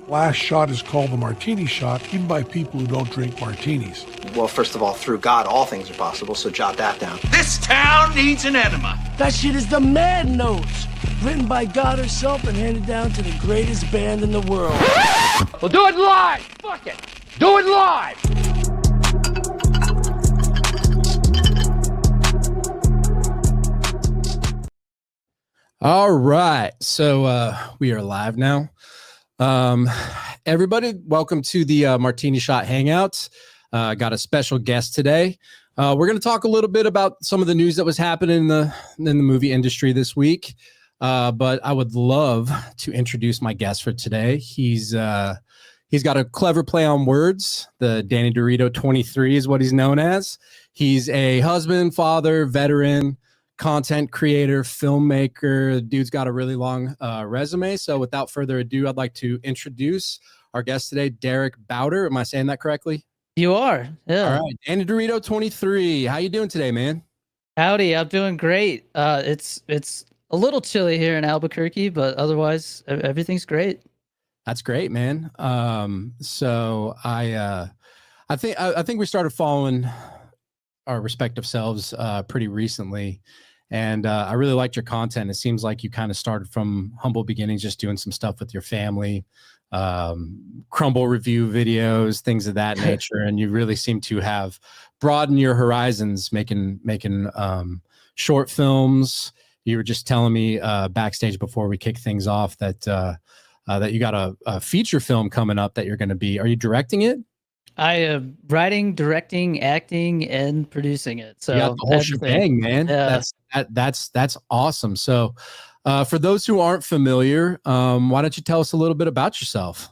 last shot is called the Martini shot, even by people who don't drink martinis. Well, first of all, through God, all things are possible, so jot that down. This town needs an enema. That shit is the Man Notes, written by God herself and handed down to the greatest band in the world. We'll do it live. Fuck it. Do it live. All right. So we are live now. Everybody, welcome to the Martini Shot Hangout. Got a special guest today. We're going to talk a little bit about some of the news that was happening in the movie industry this week. But I would love to introduce my guest for today. He's got a clever play on words. The DannyDorito23 is what he's known as. He's a husband, father, veteran, content creator, filmmaker. The dude's got a really long resume. So without further ado, I'd like to introduce our guest today, Derek Bowder. Am I saying that correctly? You are. Yeah. All right. DannyDorito23. How you doing today, man? Howdy. I'm doing great. It's a little chilly here in Albuquerque, but otherwise everything's great. That's great, man. So I think we started following our respective selves pretty recently. And I really liked your content. It seems like you kind of started from humble beginnings, just doing some stuff with your family, crumble review videos, things of that nature. And you really seem to have broadened your horizons, making short films. You were just telling me backstage before we kick things off that that you got a feature film coming up that you're going to be. Are you directing it? I am writing, directing, acting, and producing it. So you got the whole shebang, man. Yeah. That's awesome. So for those who aren't familiar, why don't you tell us a little bit about yourself?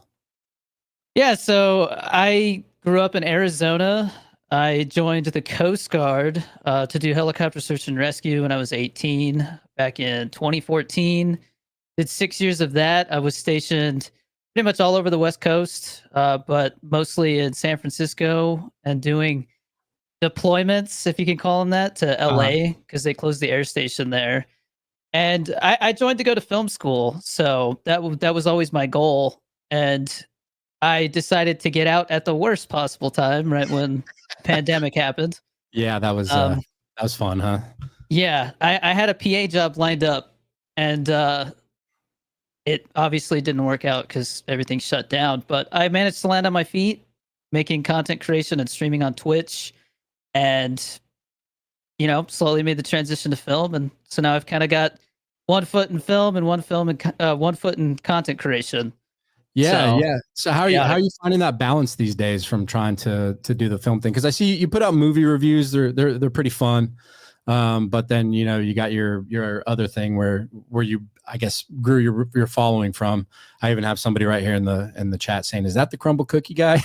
Yeah, so I grew up in Arizona. I joined the Coast Guard to do helicopter search and rescue when I was 18 back in 2014. Did 6 years of that. I was stationed pretty much all over the West Coast, but mostly in San Francisco and doing deployments, if you can call them that, to LA because they closed the air station there. And I joined to go to film school. So that was always my goal. And I decided to get out at the worst possible time, right when pandemic happened. Yeah, that was fun, huh? Yeah, I had a PA job lined up, and it obviously didn't work out because everything shut down. But I managed to land on my feet, making content creation and streaming on Twitch, and slowly made the transition to film. And so now I've kind of got one foot in film and one foot in content creation. Yeah, yeah. So how are you finding that balance these days from trying to do the film thing? Because I see you put out movie reviews. They're pretty fun. But then you got your other thing where you, I guess, grew your following from. I even have somebody right here in the chat saying, "Is that the crumble cookie guy?"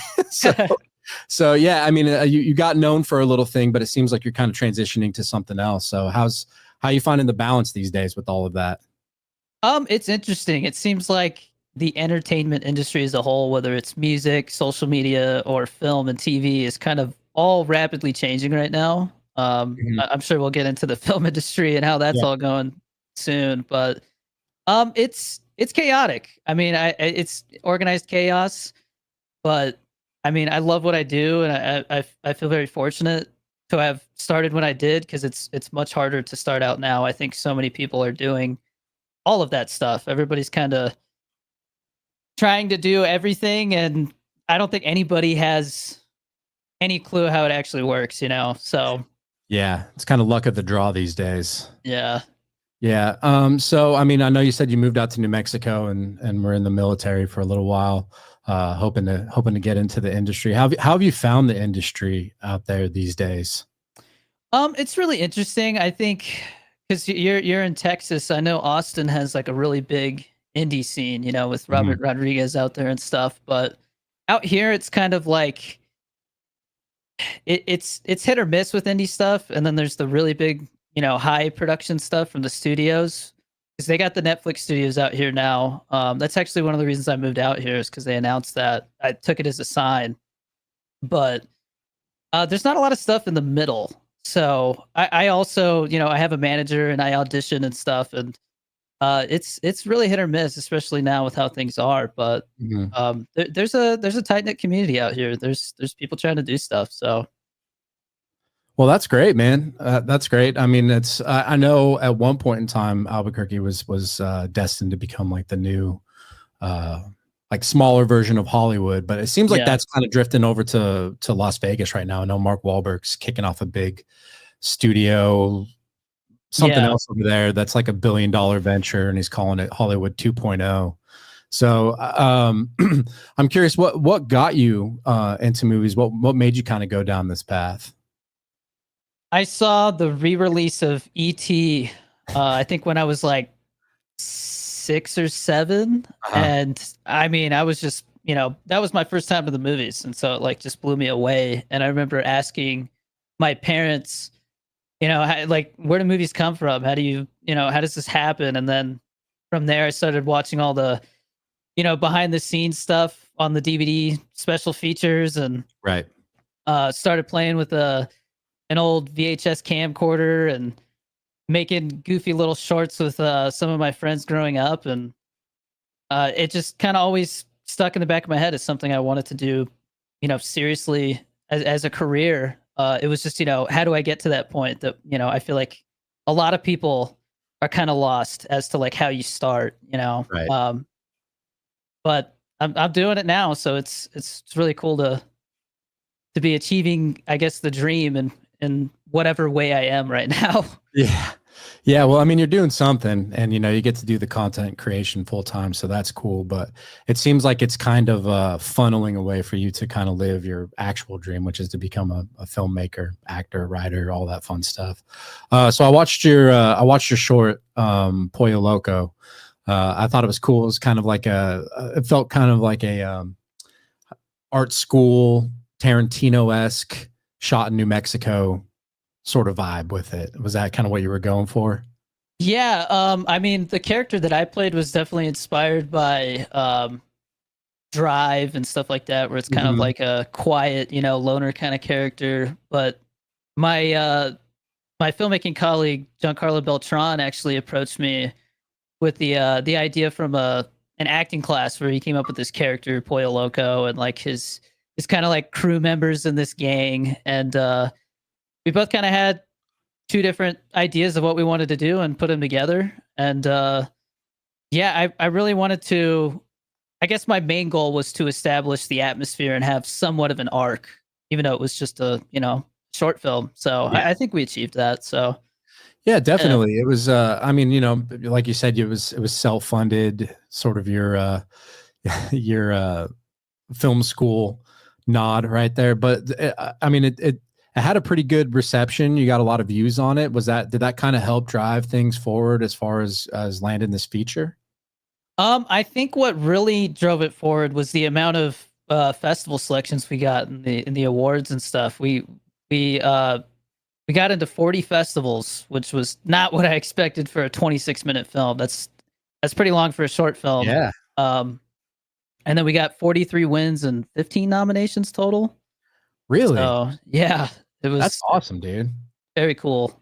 so yeah, I mean, you got known for a little thing, but it seems like you're kind of transitioning to something else. So how are you finding the balance these days with all of that? It's interesting. It seems like the entertainment industry as a whole, whether it's music, social media, or film and TV, is kind of all rapidly changing right now. I'm sure we'll get into the film industry and how that's all going soon, but it's chaotic. I mean, it's organized chaos, but I mean, I love what I do, and I feel very fortunate to have started when I did, because it's much harder to start out now. I think so many people are doing all of that stuff. Everybody's kind of trying to do everything, and I don't think anybody has any clue how it actually works, so yeah, it's kind of luck of the draw these days. Yeah. So I mean, I know you said you moved out to New Mexico and were in the military for a little while, hoping to get into the industry. How have you found the industry out there these days? It's really interesting. I think because you're in Texas. I know Austin has like a really big indie scene, with Robert Rodriguez out there and stuff. But out here, it's kind of like it's hit or miss with indie stuff, and then there's the really big, high production stuff from the studios, because they got the Netflix studios out here now. That's actually one of the reasons I moved out here, is because they announced that. I took it as a sign, but there's not a lot of stuff in the middle. So I also, I have a manager and I audition and stuff, and It's really hit or miss, especially now with how things are. But Mhm. there's a tight knit community out here. There's people trying to do stuff. So Well, that's great, man. That's great. I mean, it's I know at one point in time, Albuquerque was destined to become like the new, uh, like smaller version of Hollywood, but it seems like yeah, that's kind of drifting over to Las Vegas right now. I know Mark Wahlberg's kicking off a big studio, something yeah. else over there that's like $1 billion venture, and he's calling it Hollywood 2.0. So, I'm curious, what got you into movies? What made you kind of go down this path? I saw the re-release of E.T. I think when I was like 6 or 7, Uh-huh. and I mean, I was just that was my first time to the movies, and so it like just blew me away. And I remember asking my parents, like, where do movies come from? How do how does this happen? And then from there, I started watching all the behind the scenes stuff on the DVD special features, and Right. started playing with an old VHS camcorder and making goofy little shorts with some of my friends growing up, and it just kind of always stuck in the back of my head as something I wanted to do, seriously as a career. It was just, how do I get to that point that, I feel like a lot of people are kind of lost as to like how you start. Right. But I'm doing it now, so it's really cool to be achieving, I guess, the dream in whatever way I am right now. Yeah. Yeah. Well, I mean, you're doing something, and you get to do the content creation full time. So that's cool. But it seems like it's kind of funneling a way for you to kind of live your actual dream, which is to become a filmmaker, actor, writer, all that fun stuff. So I watched your short, Pollo Loco. I thought it was cool. It was kind of like it felt kind of like a art school Tarantino-esque shot in New Mexico sort of vibe with it. Was that kind of what you were going for? Yeah, I mean, the character that I played was definitely inspired by Drive and stuff like that, where it's kind of Mhm. like a quiet, loner kind of character. But my filmmaking colleague Giancarlo Beltran actually approached me with the idea from an acting class where he came up with this character Pollo Loco, and like his kind of like crew members in this gang, and we both kind of had two different ideas of what we wanted to do and put them together. And yeah, I really wanted to. I guess my main goal was to establish the atmosphere and have somewhat of an arc, even though it was just a short film. So Yeah. I think we achieved that. So Yeah, yeah, definitely. It was I mean, like you said, it was self-funded, sort of your your film school nod right there. But I mean, it had a pretty good reception. You got a lot of views on it. Did that kind of help drive things forward as far as landing this feature? I think what really drove it forward was the amount of festival selections we got in the awards and stuff. We we got into 40 festivals, which was not what I expected for a 26-minute film. That's pretty long for a short film. Yeah. Um, and then we got 43 wins and 15 nominations total. Really? So yeah, it That's was awesome, dude. very cool.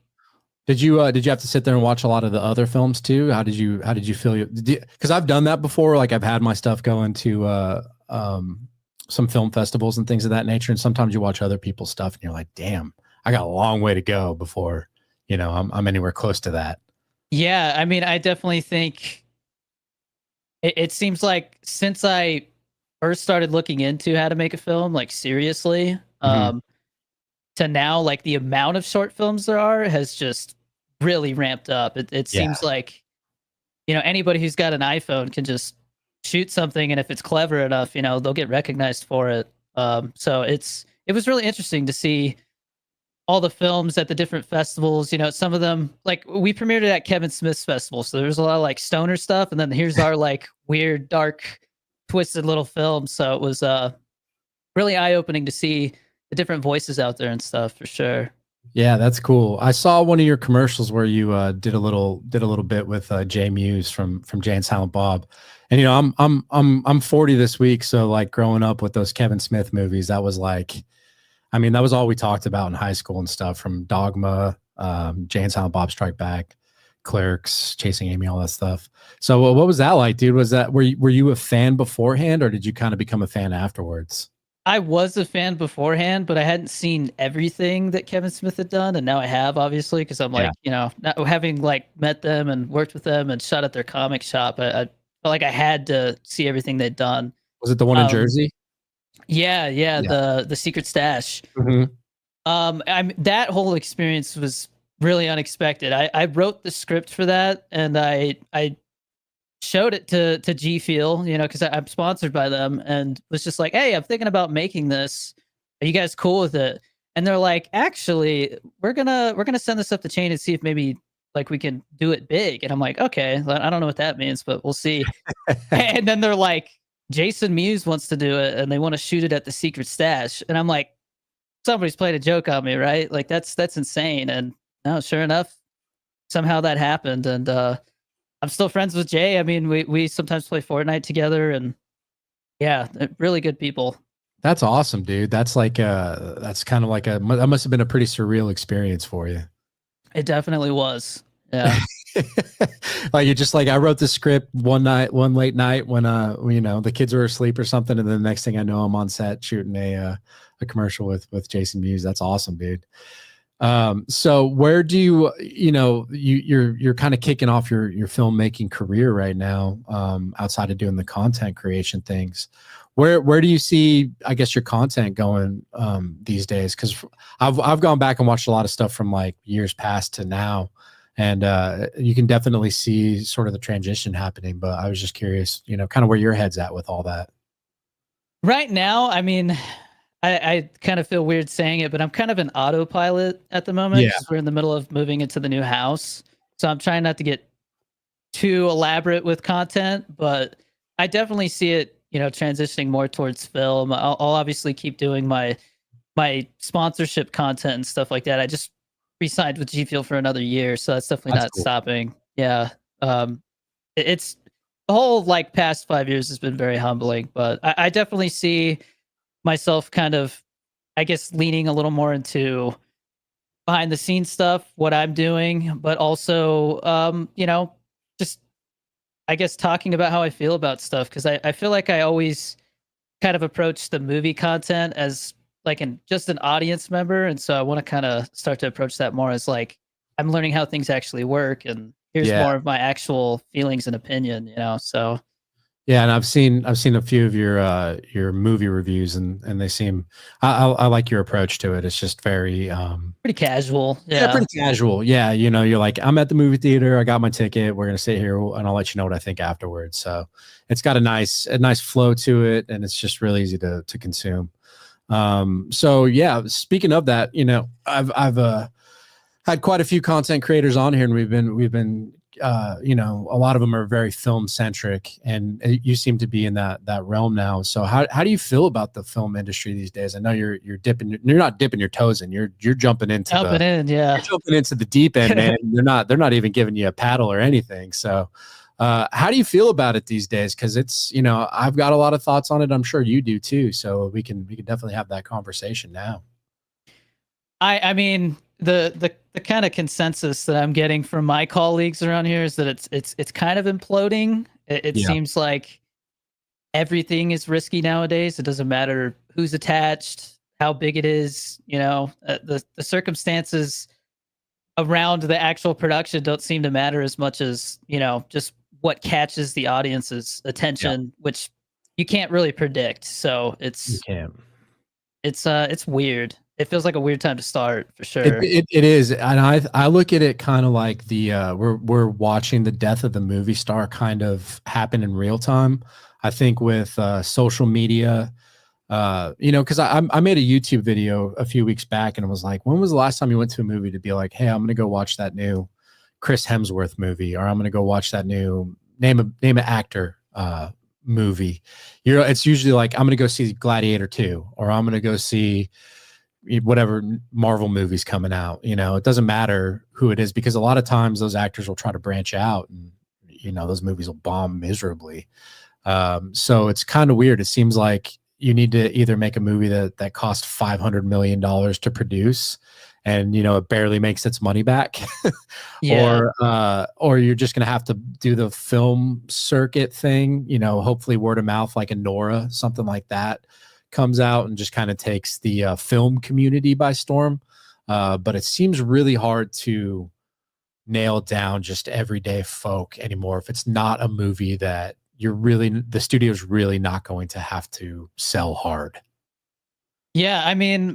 Did you have to sit there and watch a lot of the other films too? How did you feel? Because I've done that before. Like I've had my stuff go into some film festivals and things of that nature. And sometimes you watch other people's stuff and you're like, damn, I got a long way to go before I'm anywhere close to that. Yeah, I mean, I definitely think it seems like since I first started looking into how to make a film, like seriously, Mhm. to now, like the amount of short films there are has just really ramped up. It Yeah. seems like anybody who's got an iPhone can just shoot something, and if it's clever enough, they'll get recognized for it. So it was really interesting to see all the films at the different festivals. Some of them, like we premiered it at Kevin Smith's festival, so there's a lot of like stoner stuff, and then here's our like weird, dark, twisted little film. So it was really eye opening to see the different voices out there and stuff for sure. Yeah, that's cool. I saw one of your commercials where you did a little bit with Jay Muse from Jay and Silent Bob, and I'm 40 this week, so like growing up with those Kevin Smith movies, that was like, I mean, that was all we talked about in high school and stuff, from Dogma, Jay and Silent Bob Strike Back, Clerks, Chasing Amy, all that stuff. So what was that like, dude? Were you a fan beforehand, or did you kind of become a fan afterwards? I was a fan beforehand, but I hadn't seen everything that Kevin Smith had done, and now I have, obviously, because I'm like, not having like met them and worked with them and shot at their comic shop. I felt like I had to see everything they'd done. Was it the one in Jersey? Yeah, the Secret Stash. That whole experience was really unexpected. I wrote the script for that, and I showed it to G Fuel, because I'm sponsored by them, and was just like, hey, I'm thinking about making this. Are you guys cool with it? And they're like, actually, we're gonna send this up the chain and see if maybe like we can do it big. And I'm like, okay, I don't know what that means, but we'll see. And then they're like, Jason Mewes wants to do it, and they want to shoot it at the Secret Stash. And I'm like, somebody's played a joke on me, right? Like that's insane. And no, sure enough, somehow that happened. And I'm still friends with Jay. I mean, we sometimes play Fortnite together, and yeah, really good people. That's awesome, dude. That's like that's kind of like that must have been a pretty surreal experience for you. It definitely was. Yeah. Like you just like, I wrote the script one late night when the kids were asleep or something, and then the next thing I know, I'm on set shooting a commercial with Jason Mewes. That's awesome, dude. So where do you're kind of kicking off your filmmaking career right now, outside of doing the content creation things. Where do you see, I guess, your content going these days? Because I've gone back and watched a lot of stuff from like years past to now, and you can definitely see sort of the transition happening. But I was just curious, kind of where your head's at with all that. Right now, I mean, I kind of feel weird saying it, but I'm kind of an autopilot at the moment because we're in the middle of moving into the new house. So I'm trying not to get too elaborate with content, but I definitely see it, transitioning more towards film. I'll obviously keep doing my sponsorship content and stuff like that. I just re-signed with G Fuel for another year, so that's definitely not stopping. Yeah. It's the whole like past 5 years has been very humbling, but I definitely see myself kind of, I guess, leaning a little more into behind the scenes stuff, what I'm doing, but also, just, I guess, talking about how I feel about stuff. Cause I feel like I always kind of approach the movie content as like just an audience member. And so I want to kind of start to approach that more as like, I'm learning how things actually work. And here's more of my actual feelings and opinion, so. Yeah, and I've seen a few of your movie reviews, and they seem I like your approach to it. It's just very pretty casual. Yeah, pretty casual. Yeah, you're like, I'm at the movie theater, I got my ticket, we're gonna sit here, and I'll let you know what I think afterwards. So it's got a nice flow to it, and it's just really easy to consume. So yeah, speaking of that, I've had quite a few content creators on here, and we've been a lot of them are very film centric, and you seem to be in that realm now. So how do you feel about the film industry these days? I know you're not dipping your toes in, you're jumping into the deep end, man. They're not even giving you a paddle or anything. So how do you feel about it these days? Because it's, I've got a lot of thoughts on it. I'm sure you do too. So we can definitely have that conversation now. I mean, the kind of consensus that I'm getting from my colleagues around here is that it's kind of imploding. It seems like everything is risky nowadays. It doesn't matter who's attached, how big it is. The circumstances around the actual production don't seem to matter as much as just what catches the audience's attention, which you can't really predict. So it's weird. It feels like a weird time to start, for sure. It is, and I look at it kind of like we're watching the death of the movie star kind of happen in real time. I think with social media, because I made a YouTube video a few weeks back, and it was like, when was the last time you went to a movie to be like, hey, I'm gonna go watch that new Chris Hemsworth movie, or I'm gonna go watch that new name an actor movie. It's usually like, I'm gonna go see Gladiator 2, or I'm gonna go see whatever Marvel movies coming out. It doesn't matter who it is, because a lot of times those actors will try to branch out, and those movies will bomb miserably. So it's kind of weird. It seems like you need to either make a movie that cost $500 million to produce, and it barely makes its money back. Yeah. Or you're just gonna have to do the film circuit thing, hopefully word of mouth, like a Nora, something like that comes out and just kind of takes the film community by storm. But it seems really hard to nail down just everyday folk anymore if it's not a movie that the studio's really not going to have to sell hard. Yeah, I mean,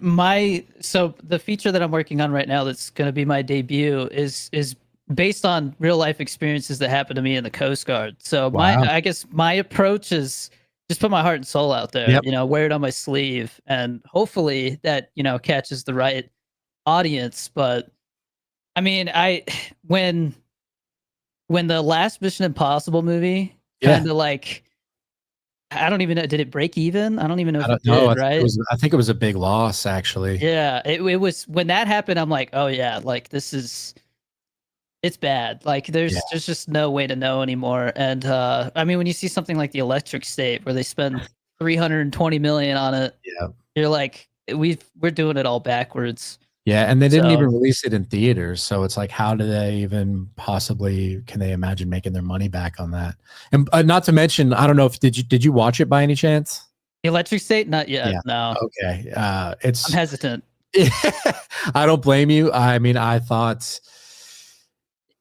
so the feature that I'm working on right now that's going to be my debut is based on real life experiences that happened to me in the Coast Guard. So Wow. I guess my approach is just put my heart and soul out there, Yep. wear it on my sleeve, and hopefully that, catches the right audience. But I mean, when the last Mission Impossible movie Yeah. kind of like, I don't even know, did it break even? I don't even know if I don't it know. did, right? I think it was a big loss, actually. Yeah, it was when that happened. I'm like, oh yeah, like it's bad. Like Yeah. there's just no way to know anymore. And I mean, when you see something like the Electric State where they spend 320 million on it, Yeah. you're like, we're doing it all backwards. Yeah, and they didn't So- even release it in theaters, so it's like, how do they even can they imagine making their money back on that? And not to mention, I don't know if did you watch it by any chance? The Electric State, not yet. Yeah. No, Okay, I'm hesitant. I don't blame you. I mean, I thought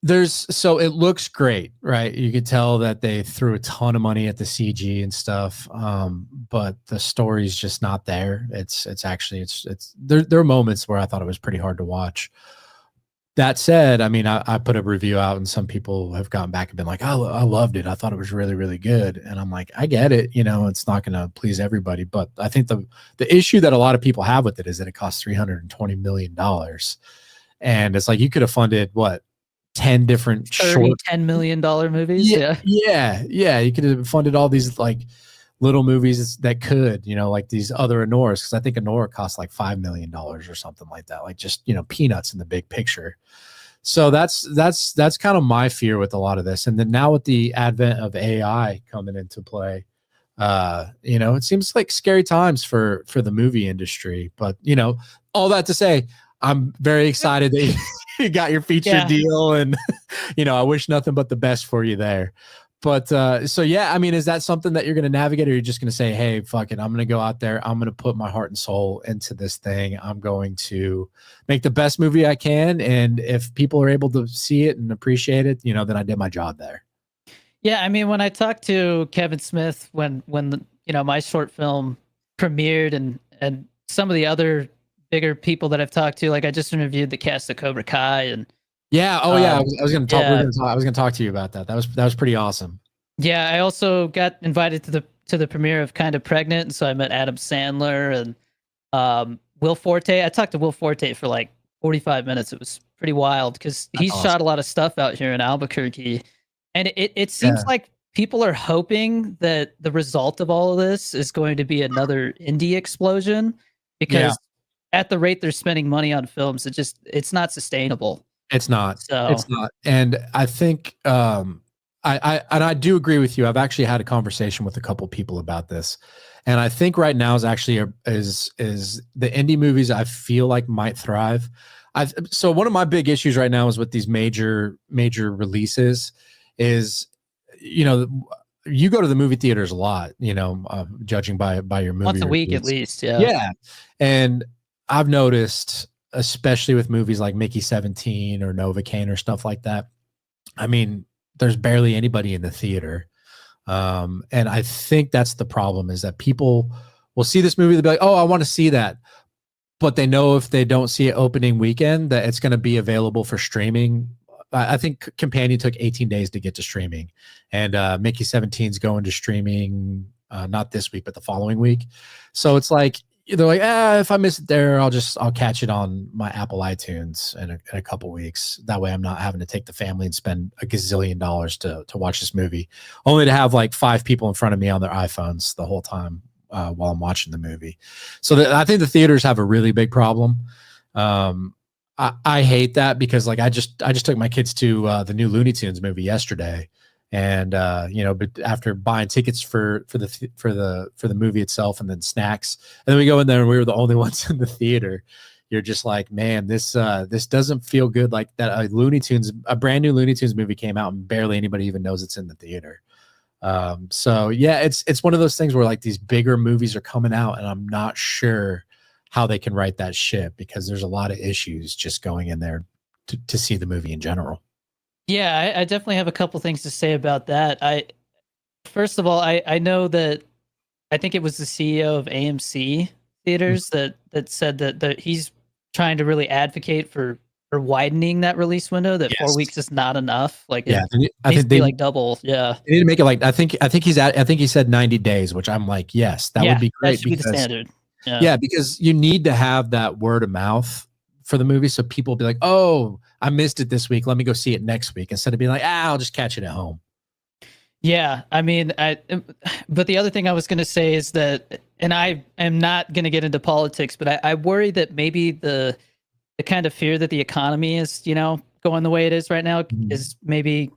so it looks great, right? You could tell that they threw a ton of money at the CG and stuff, but the story's just not there. It's there are moments where I thought it was pretty hard to watch. That said, I mean, I put a review out and some people have gotten back and been like, oh, I loved it. I thought it was really, really good. And I'm like, I get it. It's not going to please everybody. But I think the issue that a lot of people have with it is that it costs $320 million. And it's like, you could have funded what? 10 different $10 million movies. Yeah. You could have funded all these like little movies that could, like these other Anoras, because I think Anora costs like $5 million or something like that, like just peanuts in the big picture. So that's kind of my fear with a lot of this. And then now with the advent of AI coming into play, it seems like scary times for the movie industry. But all that to say, I'm very excited that you got your feature deal, and I wish nothing but the best for you there. But so yeah, I mean, is that something that you're going to navigate, or you're just going to say, hey, fuck it, I'm going to go out there, I'm going to put my heart and soul into this thing, I'm going to make the best movie I can, and if people are able to see it and appreciate it, then I did my job there? Yeah, I mean, when I talked to Kevin Smith when my short film premiered, and some of the other bigger people that I've talked to, like I just interviewed the cast of Cobra Kai, and yeah, I was going to talk. I was going to talk to you about that. That was pretty awesome. Yeah, I also got invited to the premiere of Kind of Pregnant, and so I met Adam Sandler and Will Forte. I talked to Will Forte for like 45 minutes. It was pretty wild because he's shot a lot of stuff out here in Albuquerque, and it seems like people are hoping that the result of all of this is going to be another indie explosion, because at the rate they're spending money on films, it's not sustainable. It's not. So. It's not. And I think I do agree with you. I've actually had a conversation with a couple people about this, and I think right now is actually is the indie movies I feel like might thrive. So one of my big issues right now is with these major releases is, you go to the movie theaters a lot, judging by your movie once a week reviews. at least. Yeah. Yeah. And I've noticed, especially with movies like Mickey 17 or Novocaine or stuff like that, I mean, there's barely anybody in the theater. And I think that's the problem, is that people will see this movie, they'll be like, oh, I want to see that. But they know if they don't see it opening weekend, that it's going to be available for streaming. I think Companion took 18 days to get to streaming, and Mickey 17's going to streaming not this week, but the following week. So it's like, they're like, if I miss it there, I'll catch it on my Apple iTunes in a couple weeks. That way I'm not having to take the family and spend a gazillion dollars to watch this movie, only to have like 5 people in front of me on their iPhones the whole time while I'm watching the movie. So I think the theaters have a really big problem. I hate that, because like I just took my kids to the new Looney Tunes movie yesterday, and but after buying tickets for the movie itself and then snacks, and then we go in there and we were the only ones in the theater. you're just like, man, this doesn't feel good. Like that a brand new Looney Tunes movie came out and barely anybody even knows it's in the theater. So yeah, it's one of those things where like these bigger movies are coming out and I'm not sure how they can right that ship because there's a lot of issues just going in there to see the movie in general. Yeah, I definitely have a couple things to say about that. First of all, I know that I think it was the CEO of AMC Theaters that said that he's trying to really advocate for widening that release window. That 4 weeks is not enough. Like yeah, I think they like double. Yeah, they need to make it like I think he said 90 days, which I'm like, yes, that would be great. That should be the standard. Yeah, because you need to have that word of mouth for the movie, so people will be like, oh, I missed it this week. Let me go see it next week instead of being like, I'll just catch it at home. Yeah, I mean, but the other thing I was going to say is that, and I am not going to get into politics, but I worry that maybe the kind of fear that the economy is, going the way it is right now is maybe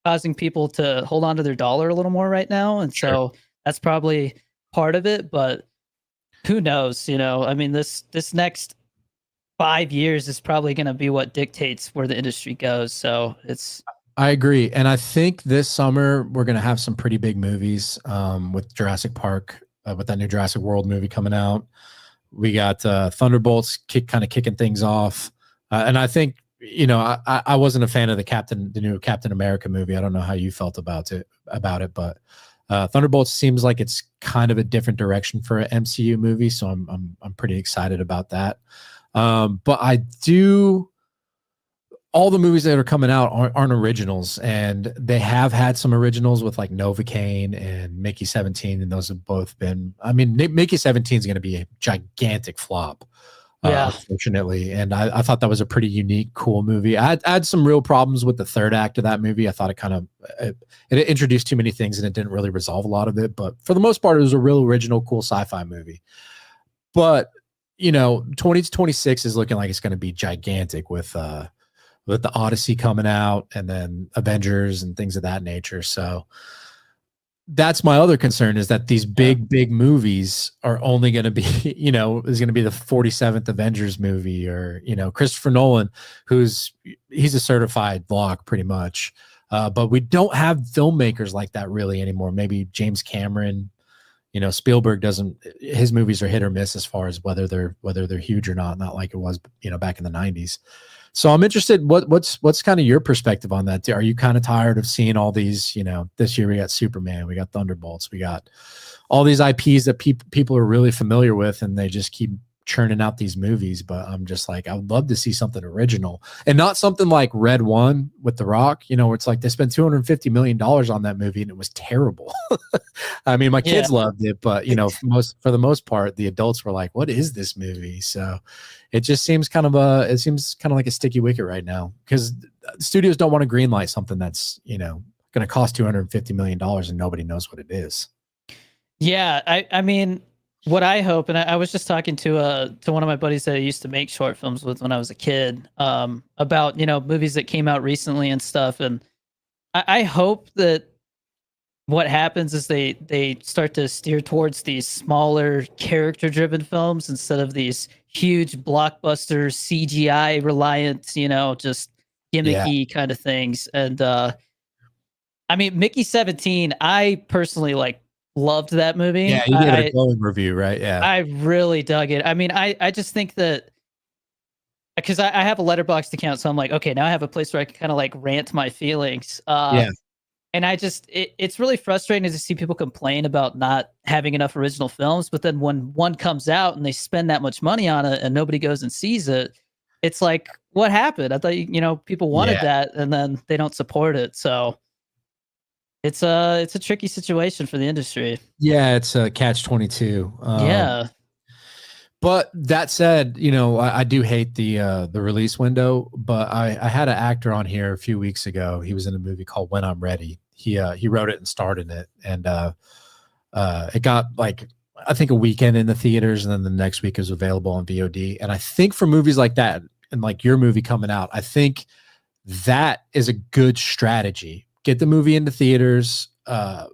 causing people to hold on to their dollar a little more right now. And so that's probably part of it, but who knows, I mean, this next 5 years is probably going to be what dictates where the industry goes. So I agree. And I think this summer we're going to have some pretty big movies with Jurassic Park, with that new Jurassic World movie coming out. We got Thunderbolts kicking things off. And I think, I wasn't a fan of the new Captain America movie. I don't know how you felt about it, but Thunderbolts seems like it's kind of a different direction for an MCU movie. So I'm pretty excited about that. But all the movies that are coming out aren't originals, and they have had some originals with like Novocaine and Mickey 17, and those have both been. I mean, Mickey 17 is going to be a gigantic flop, unfortunately. And I thought that was a pretty unique, cool movie. I had some real problems with the third act of that movie. I thought it introduced too many things, and it didn't really resolve a lot of it. But for the most part, it was a real original, cool sci-fi movie. But 2026 is looking like it's going to be gigantic with the Odyssey coming out and then Avengers and things of that nature. So that's my other concern, is that these big movies are only going to be, is going to be the 47th Avengers movie, or, Christopher Nolan, he's a certified lock pretty much. But we don't have filmmakers like that really anymore. Maybe James Cameron, Spielberg his movies are hit or miss as far as whether they're huge or not like it was, back in the 90s. So I'm interested, what's kind of your perspective on that? Are you kind of tired of seeing all these, this year we got Superman, we got Thunderbolts, we got all these IPs that people are really familiar with, and they just keep churning out these movies? But I'm just like, I would love to see something original, and not something like Red One with The Rock, where it's like they spent $250 million on that movie and it was terrible. I mean, my kids loved it, but for the most part, the adults were like, what is this movie? So it just seems kind of like a sticky wicket right now, because studios don't want to greenlight something that's, going to cost $250 million and nobody knows what it is. Yeah. I mean, what I hope, and I was just talking to one of my buddies that I used to make short films with when I was a kid, about, movies that came out recently and stuff. And I hope that what happens is they start to steer towards these smaller character-driven films instead of these huge blockbuster CGI reliant, just gimmicky kind of things. And I mean, Mickey 17, I personally loved that movie. Yeah, you gave it a glowing review, right? Yeah, I really dug it. I mean, I just think that, because I have a Letterboxd account, so I'm like, okay, now I have a place where I can kind of rant my feelings. And it's really frustrating to see people complain about not having enough original films, but then when one comes out and they spend that much money on it and nobody goes and sees it, it's like, what happened? I thought, people wanted that, and then they don't support it. So it's a tricky situation for the industry. Yeah, it's a catch-22. Yeah. But that said, I do hate the release window, but I had an actor on here a few weeks ago. He was in a movie called When I'm Ready. He wrote it and starred in it. And it got I think a weekend in the theaters, and then the next week it was available on VOD. And I think for movies like that, and like your movie coming out, I think that is a good strategy. Get the movie into theaters,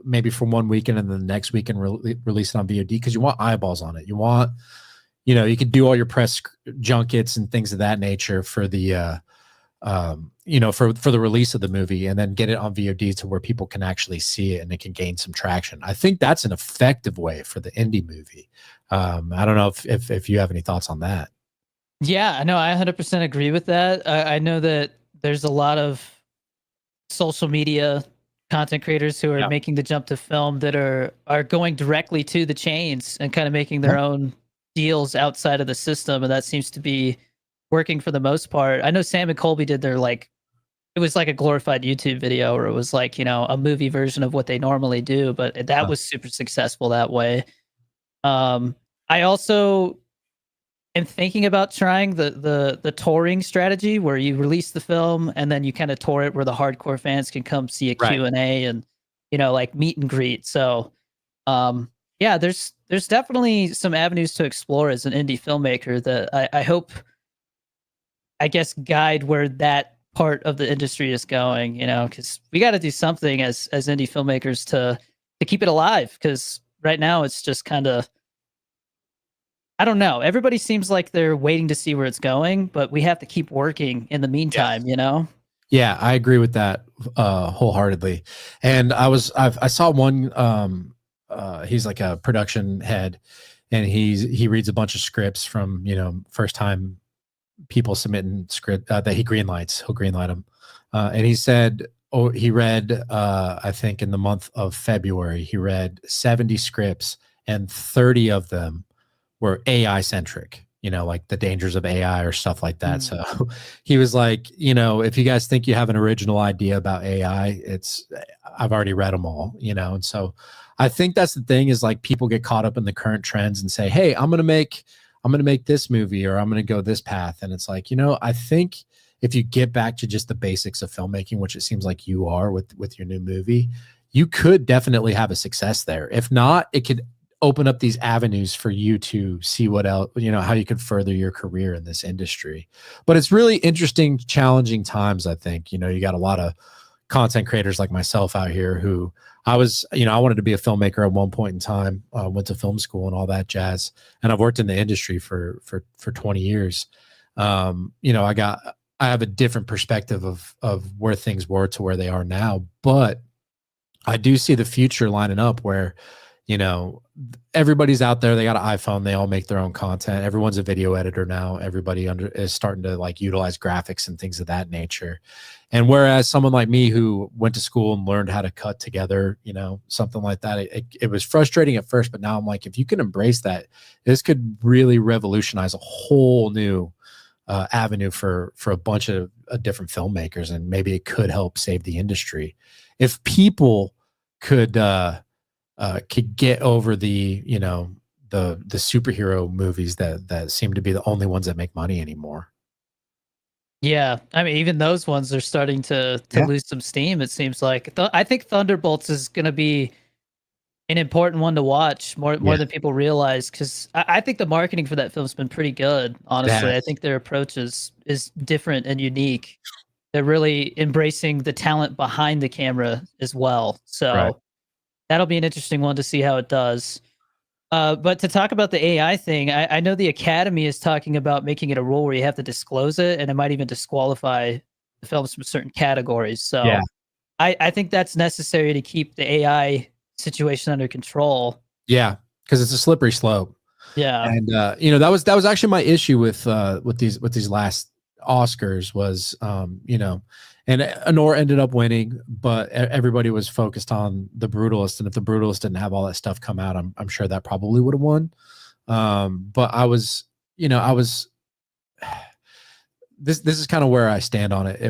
maybe for one weekend, and then the next weekend release it on VOD, because you want eyeballs on it. You want you could do all your press junkets and things of that nature for the for the release of the movie, and then get it on VOD to where people can actually see it and it can gain some traction. I think that's an effective way for the indie movie. I don't know if you have any thoughts on that. Yeah, no, I 100% agree with that. I know that there's a lot of social media content creators who are making the jump to film that are going directly to the chains and kind of making their own deals outside of the system, and that seems to be working for the most part. I know Sam and Colby did their it was like a glorified YouTube video, or it was like, a movie version of what they normally do, but that was super successful that way. I also am thinking about trying the touring strategy where you release the film and then you kind of tour it where the hardcore fans can come see a Q&A and, like meet and greet. So, yeah, there's definitely some avenues to explore as an indie filmmaker that I hope, I guess, guide where that part of the industry is going, because we got to do something as indie filmmakers to keep it alive. Because right now it's just kind of, I don't know. Everybody seems like they're waiting to see where it's going, but we have to keep working in the meantime, Yeah, I agree with that wholeheartedly. And I saw one. He's like a production head, and he reads a bunch of scripts from first time people submitting script that he greenlights. He'll greenlight them, and he said, he read I think in the month of February he read 70 scripts, and 30 of them were AI centric, like the dangers of AI or stuff like that. So he was like, if you guys think you have an original idea about AI, I've already read them all, And so I think that's the thing, is like people get caught up in the current trends and say, hey, I'm going to make this movie, or I'm going to go this path. And it's like, I think if you get back to just the basics of filmmaking, which it seems like you are with your new movie, you could definitely have a success there. If not, it could open up these avenues for you to see what else, how you could further your career in this industry. But it's really interesting, challenging times. I think, you got a lot of content creators like myself out here who I wanted to be a filmmaker at one point in time, went to film school and all that jazz. And I've worked in the industry for 20 years. I have a different perspective of where things were to where they are now, but I do see the future lining up where, everybody's out there. They got an iPhone. They all make their own content. Everyone's a video editor now. Everybody is starting to utilize graphics and things of that nature. And whereas someone like me who went to school and learned how to cut together, something like that, it was frustrating at first, but now I'm like, if you can embrace that, this could really revolutionize a whole new avenue for a bunch of different filmmakers. And maybe it could help save the industry. If people could get over the superhero movies that seem to be the only ones that make money anymore. Yeah, I mean, even those ones are starting to lose some steam. It seems like I think Thunderbolts is going to be an important one to watch more than people realize, because I think the marketing for that film's been pretty good. Honestly, I think their approach is different and unique. They're really embracing the talent behind the camera as well. So that'll be an interesting one to see how it does. But to talk about the AI thing, I know the Academy is talking about making it a rule where you have to disclose it, and it might even disqualify the films from certain categories. So I think that's necessary to keep the AI situation under control. Yeah, because it's a slippery slope. Yeah, and that was actually my issue with these last Oscars was and Anor ended up winning, but everybody was focused on The Brutalist, and if The Brutalist didn't have all that stuff come out, I'm sure that probably would have won. But this is kind of where I stand on it.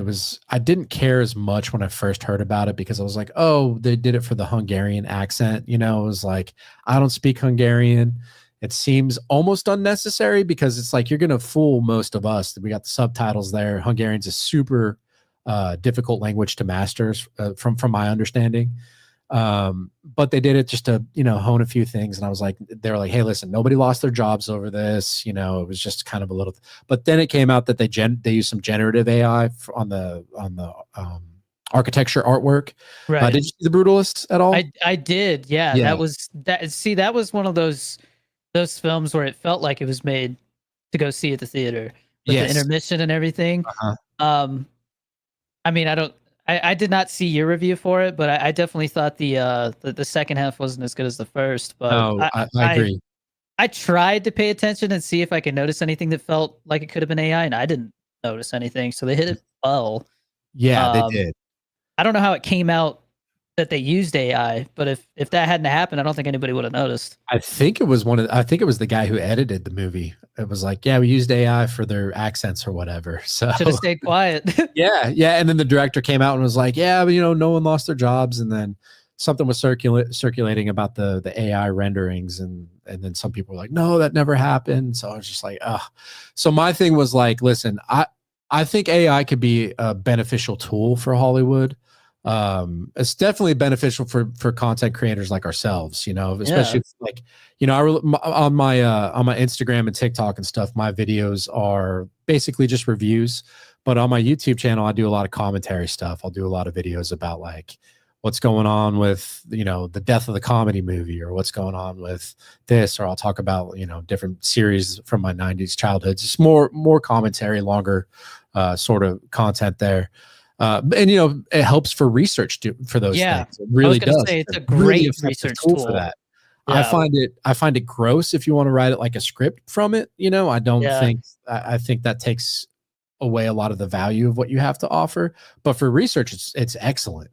I didn't care as much when I first heard about it, because I was like, oh, they did it for the Hungarian accent. It was like, I don't speak Hungarian. It seems almost unnecessary, because it's like, you're going to fool most of us. We got the subtitles there. Hungarian's a super difficult language to master, from my understanding. But they did it just to, hone a few things. And I was like, they were like, hey, listen, nobody lost their jobs over this. It was just kind of a little, but then it came out that they used some generative AI on the architecture artwork. Right. Did you see The Brutalist at all? I did. Yeah, that was one of those those films where it felt like it was made to go see at the theater with the Yes. intermission and everything. Uh-huh. I mean, I did not see your review for it, but I definitely thought the second half wasn't as good as the first. But No, I agree. I tried to pay attention and see if I could notice anything that felt like it could have been AI, and I didn't notice anything. So they hit it well. Yeah, they Um, did. I don't know how it came out that they used AI, but if that hadn't happened, I don't think anybody would have noticed. I think it was I think it was the guy who edited the movie. It was like, yeah, we used AI for their accents or whatever. So Should have stayed quiet. yeah. And then the director came out and was like, yeah, but no one lost their jobs. And then something was circulating about the AI renderings, and then some people were like, no, that never happened. So I was just like, oh. So my thing was like, listen, I think AI could be a beneficial tool for Hollywood. It's definitely beneficial for content creators like ourselves, especially like, on my Instagram and TikTok and stuff, my videos are basically just reviews, but on my YouTube channel, I do a lot of commentary stuff. I'll do a lot of videos about like what's going on with, the death of the comedy movie, or what's going on with this, or I'll talk about, different series from my 90s childhood, just more commentary, longer, sort of content there. And it helps for research for those things. It really does. Say it's a great research tool for that. Yeah. I find it gross if you want to write it like a script from it. I don't think I think that takes away a lot of the value of what you have to offer. But for research, it's excellent.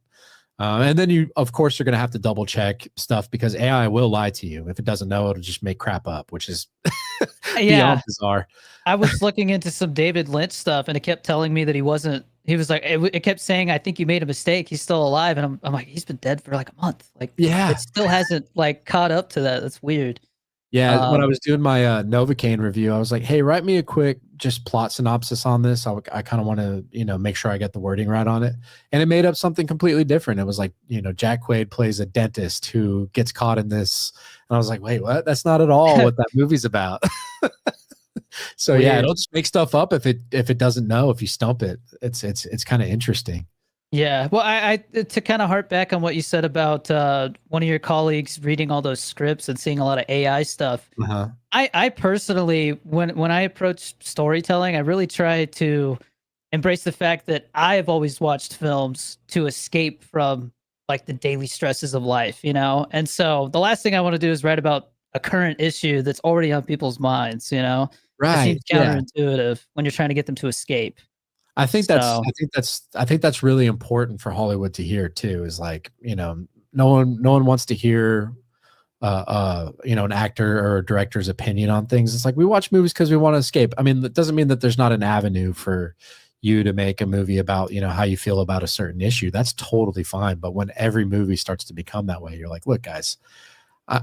And then you're going to have to double check stuff, because AI will lie to you. If it doesn't know, it'll just make crap up, which is beyond bizarre. I was looking into some David Lynch stuff, and it kept telling me that he was like, it kept saying, I think you made a mistake. He's still alive. And I'm like, he's been dead for like a month. Like, it still hasn't like caught up to that. That's weird. Yeah. When I was doing my Novocaine review, I was like, hey, write me a quick just plot synopsis on this. I kind of want to, make sure I get the wording right on it. And it made up something completely different. It was like, Jack Quaid plays a dentist who gets caught in this. And I was like, wait, what? That's not at all what that movie's about. So weird. Yeah, it'll just make stuff up if it doesn't know, if you stump it. It's kind of interesting. Yeah. Well, I to kind of harp back on what you said about one of your colleagues reading all those scripts and seeing a lot of AI stuff. Uh-huh. I personally, when I approach storytelling, I really try to embrace the fact that I have always watched films to escape from like the daily stresses of life, And so the last thing I want to do is write about a current issue that's already on people's minds, Right. It seems counterintuitive when you're trying to get them to escape. I think that's really important for Hollywood to hear too, is like, no one wants to hear an actor or a director's opinion on things. It's like, we watch movies because we want to escape. I mean, that doesn't mean that there's not an avenue for you to make a movie about, how you feel about a certain issue. That's totally fine. But when every movie starts to become that way, you're like, look, guys,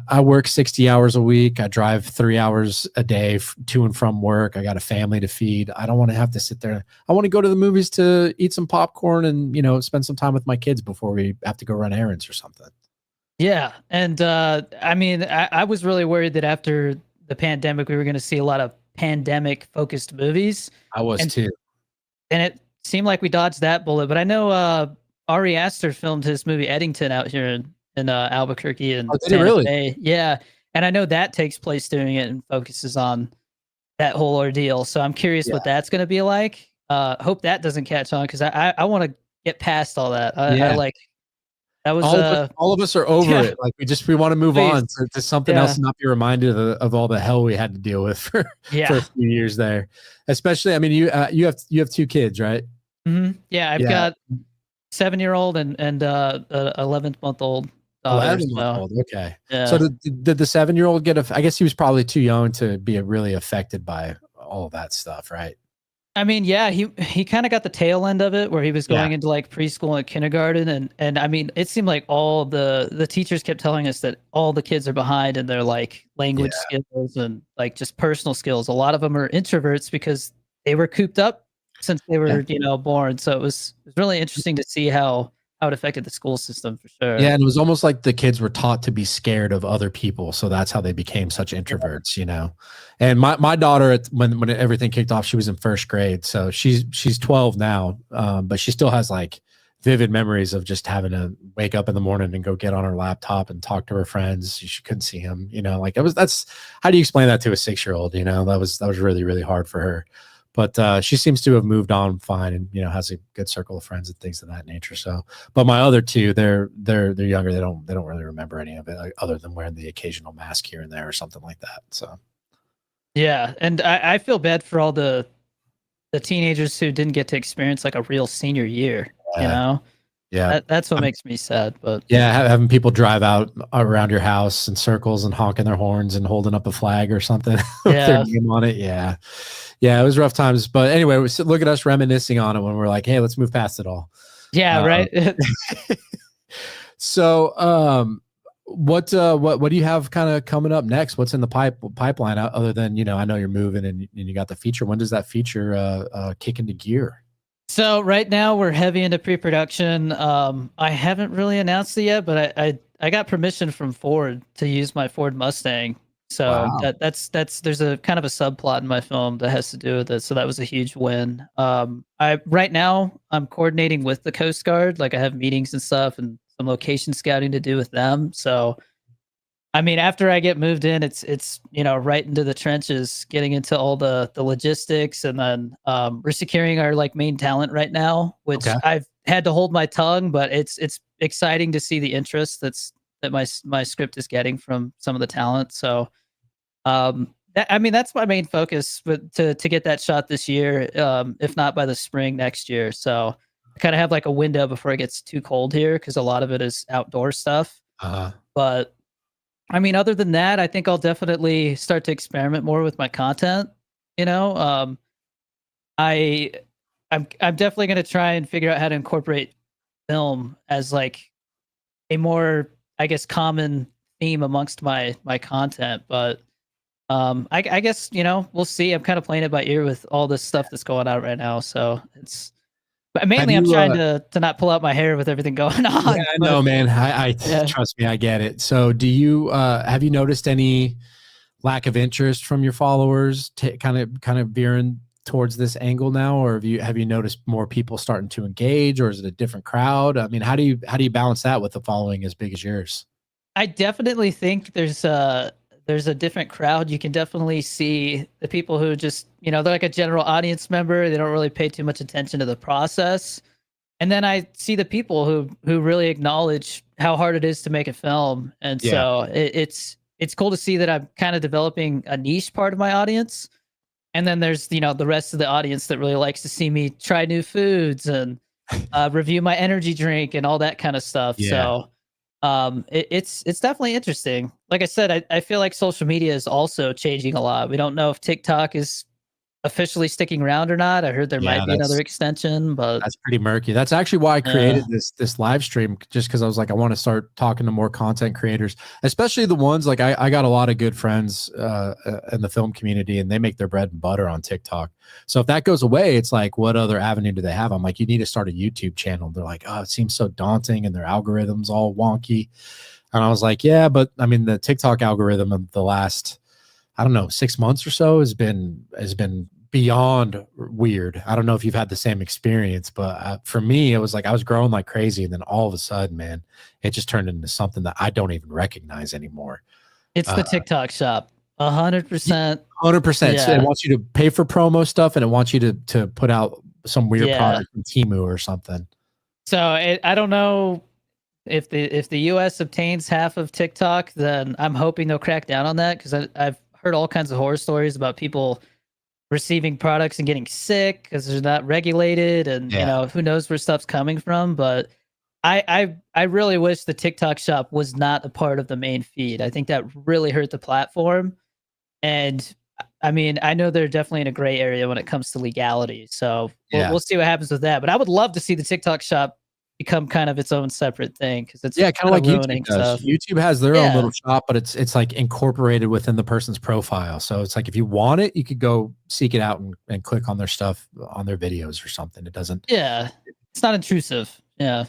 I work 60 hours a week. I drive 3 hours a day to and from work. I got a family to feed. I don't want to have to sit there. I want to go to the movies to eat some popcorn and, spend some time with my kids before we have to go run errands or something. Yeah. And I mean, I was really worried that after the pandemic, we were going to see a lot of pandemic focused movies. I was too. And it seemed like we dodged that bullet. But I know Ari Aster filmed his movie Eddington out here in Albuquerque and Santa Fe. Yeah. And I know that takes place during it and focuses on that whole ordeal. So I'm curious what that's going to be like. Hope that doesn't catch on, because I want to get past all that. I like that was all of us are over it. Like we want to move on to something else and not be reminded of all the hell we had to deal with for a few years there. Especially, I mean, you have 2 kids, right? Mm-hmm. Yeah, I've got 7-year-old and 11-month-old. 11-month-old. Okay. Yeah. So did the 7-year-old get I guess he was probably too young to be really affected by all of that stuff, right? I mean, yeah, he kind of got the tail end of it, where he was going into like preschool and kindergarten, and I mean, it seemed like all the teachers kept telling us that all the kids are behind in their like language skills and like just personal skills. A lot of them are introverts because they were cooped up since they were born. So it was really interesting to see how it affected the school system, for sure. Yeah, and it was almost like the kids were taught to be scared of other people, so that's how they became such introverts, And my daughter, when everything kicked off, she was in 1st grade, so she's 12 now, but she still has like vivid memories of just having to wake up in the morning and go get on her laptop and talk to her friends. She couldn't see him, like that's how do you explain that to a 6-year-old? That was really, really hard for her. But she seems to have moved on fine and, has a good circle of friends and things of that nature. So, but my other two, they're younger. They don't really remember any of it, like, other than wearing the occasional mask here and there or something like that. So, yeah. And I feel bad for all the teenagers who didn't get to experience like a real senior year, Yeah. That's what makes me sad. But yeah, having people drive out around your house in circles and honking their horns and holding up a flag or something with their name on it. Yeah. Yeah, it was rough times. But anyway, look at us reminiscing on it when we're like, hey, let's move past it all. Yeah, right. So what do you have kind of coming up next? What's in the pipeline other than, I know you're moving and you got the feature. When does that feature kick into gear? So right now we're heavy into pre-production. I haven't really announced it yet, but I got permission from Ford to use my Ford Mustang. So wow. that's there's a kind of a subplot in my film that has to do with it. So that was a huge win. Right now I'm coordinating with the Coast Guard. Like I have meetings and stuff and some location scouting to do with them. So I mean, after I get moved in, it's right into the trenches, getting into all the logistics, and then we're securing our like main talent right now, which I've had to hold my tongue, but it's exciting to see the interest that my script is getting from some of the talent. So that's my main focus, but to get that shot this year, if not by the spring next year. So I kind of have like a window before it gets too cold here, because a lot of it is outdoor stuff. But I mean, other than that, I think I'll definitely start to experiment more with my content. I'm definitely going to try and figure out how to incorporate film as like a more, I guess, common theme amongst my content. But I guess, we'll see. I'm kind of playing it by ear with all this stuff that's going on right now. So but mainly I'm trying to not pull out my hair with everything going on. Yeah, I know, man. I trust me, I get it. So do you have you noticed any lack of interest from your followers kind of veering towards this angle now, or have you noticed more people starting to engage, or is it a different crowd? I mean, how do you balance that with a following as big as yours? I definitely think there's a different crowd. You can definitely see the people who just, they're like a general audience member. They don't really pay too much attention to the process. And then I see the people who really acknowledge how hard it is to make a film. And so it's cool to see that I'm kind of developing a niche part of my audience. And then there's, the rest of the audience that really likes to see me try new foods and review my energy drink and all that kind of stuff. Yeah. So it's definitely interesting. Like I said, I feel like social media is also changing a lot. We don't know if TikTok is officially sticking around or not. I heard there might be another extension, but that's pretty murky. That's actually why I created this live stream, just because I was like, I want to start talking to more content creators, especially the ones like I got a lot of good friends in the film community, and they make their bread and butter on TikTok. So if that goes away, it's like, what other avenue do they have? I'm like, you need to start a YouTube channel. They're like, oh, it seems so daunting and their algorithm's all wonky. And I was like, yeah, but I mean, the TikTok algorithm of the last, I don't know, 6 months or so has been beyond weird. I don't know if you've had the same experience, but for me, it was like I was growing like crazy, and then all of a sudden, man, it just turned into something that I don't even recognize anymore. It's the TikTok shop. 100%. 100%. So it wants you to pay for promo stuff, and it wants you to put out some weird product from Temu or something. So I don't know if the US obtains half of TikTok, then I'm hoping they'll crack down on that, because I've heard all kinds of horror stories about people receiving products and getting sick because they're not regulated, and who knows where stuff's coming from. But I really wish the TikTok shop was not a part of the main feed. I think that really hurt the platform. And I mean, I know they're definitely in a gray area when it comes to legality. So we'll see what happens with that. But I would love to see the TikTok shop become kind of its own separate thing, because it's kind of like YouTube does. YouTube has their own little shop, but it's like incorporated within the person's profile. So it's like if you want it, you could go seek it out and click on their stuff on their videos or something. It doesn't. Yeah, it's not intrusive. Yeah.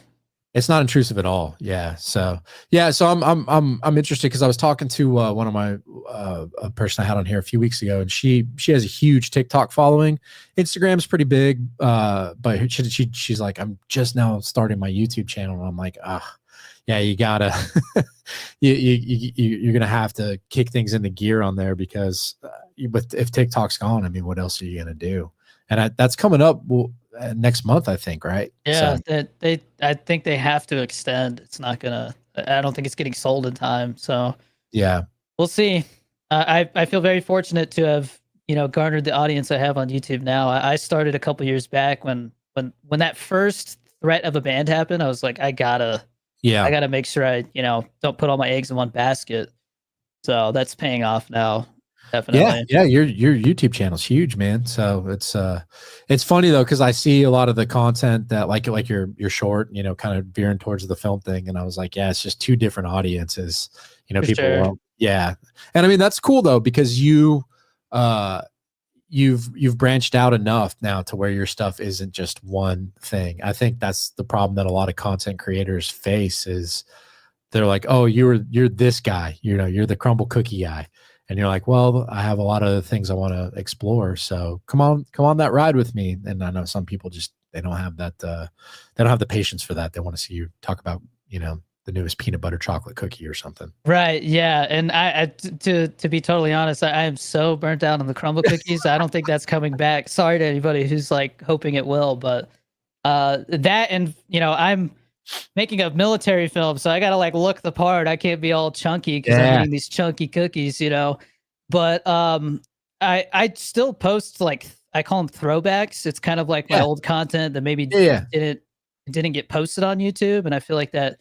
It's not intrusive at all. Yeah. So I'm interested because I was talking to one of my a person I had on here a few weeks ago, and she has a huge TikTok following. Instagram's pretty big, but she's like, I'm just now starting my YouTube channel, and I'm like, yeah, you gotta you're gonna have to kick things into gear on there because if TikTok's gone, I mean, what else are you gonna do? And that's coming up next month, I think, right? Yeah, So, I think they have to extend. It's not gonna. I don't think it's getting sold in time. So yeah. we'll see. I feel very fortunate to have garnered the audience I have on YouTube now. I started a couple years back when that first threat of a ban happened. I was like, I gotta make sure I don't put all my eggs in one basket. So that's paying off now. Definitely. Yeah, your YouTube channel's huge, man. So it's funny though because I see a lot of the content that like your short, kind of veering towards the film thing, and I was like, yeah, it's just two different audiences. For People, sure. yeah, and I mean that's cool though because you've branched out enough now to where your stuff isn't just one thing. I think that's the problem that a lot of content creators face is they're like, oh, you're this guy, you're the crumble cookie guy. And you're like, well, I have a lot of things I want to explore. So come on that ride with me. And I know some people just, they don't have that, they don't have the patience for that. They want to see you talk about, the newest peanut butter chocolate cookie or something. Right. Yeah. And to be totally honest, I am so burnt out on the crumble cookies. I don't think that's coming back. Sorry to anybody who's like hoping it will, but that, and I'm making a military film, so I gotta like look the part. I can't be all chunky because I'm eating these chunky cookies, But I still post like I call them throwbacks. It's kind of like my old content that maybe didn't get posted on YouTube, and I feel like that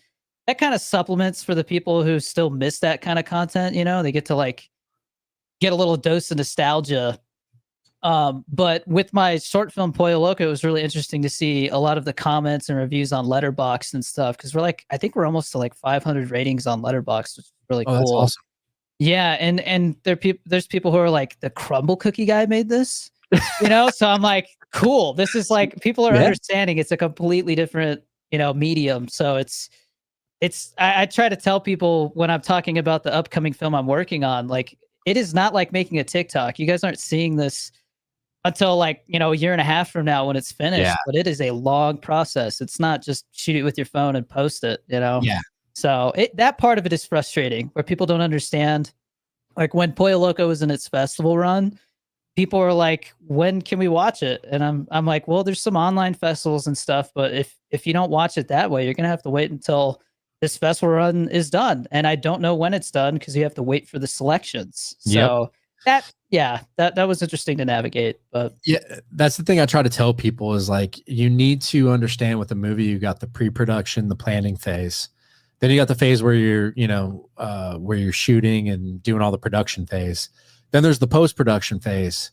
kind of supplements for the people who still miss that kind of content. They get to like get a little dose of nostalgia. But with my short film Pollo Loco, it was really interesting to see a lot of the comments and reviews on Letterboxd and stuff because I think we're almost to like 500 ratings on Letterboxd, which is really cool. That's awesome. Yeah, and there's people who are like, the crumble cookie guy made this, So I'm like, cool. This is like people are understanding it's a completely different medium. So I try to tell people when I'm talking about the upcoming film I'm working on, like it is not like making a TikTok. You guys aren't seeing this until like, a year and a half from now when it's finished, but it is a long process. It's not just shoot it with your phone and post it, Yeah. So that part of it is frustrating where people don't understand. Like when Pollo Loco was in its festival run, people are like, when can we watch it? And I'm like, well, there's some online festivals and stuff, but if you don't watch it that way, you're going to have to wait until this festival run is done. And I don't know when it's done because you have to wait for the selections. So that was interesting to navigate. But yeah, that's the thing I try to tell people is like, you need to understand with the movie, you got the pre-production, the planning phase. Then you got the phase where you're, where you're shooting and doing all the production phase. Then there's the post-production phase.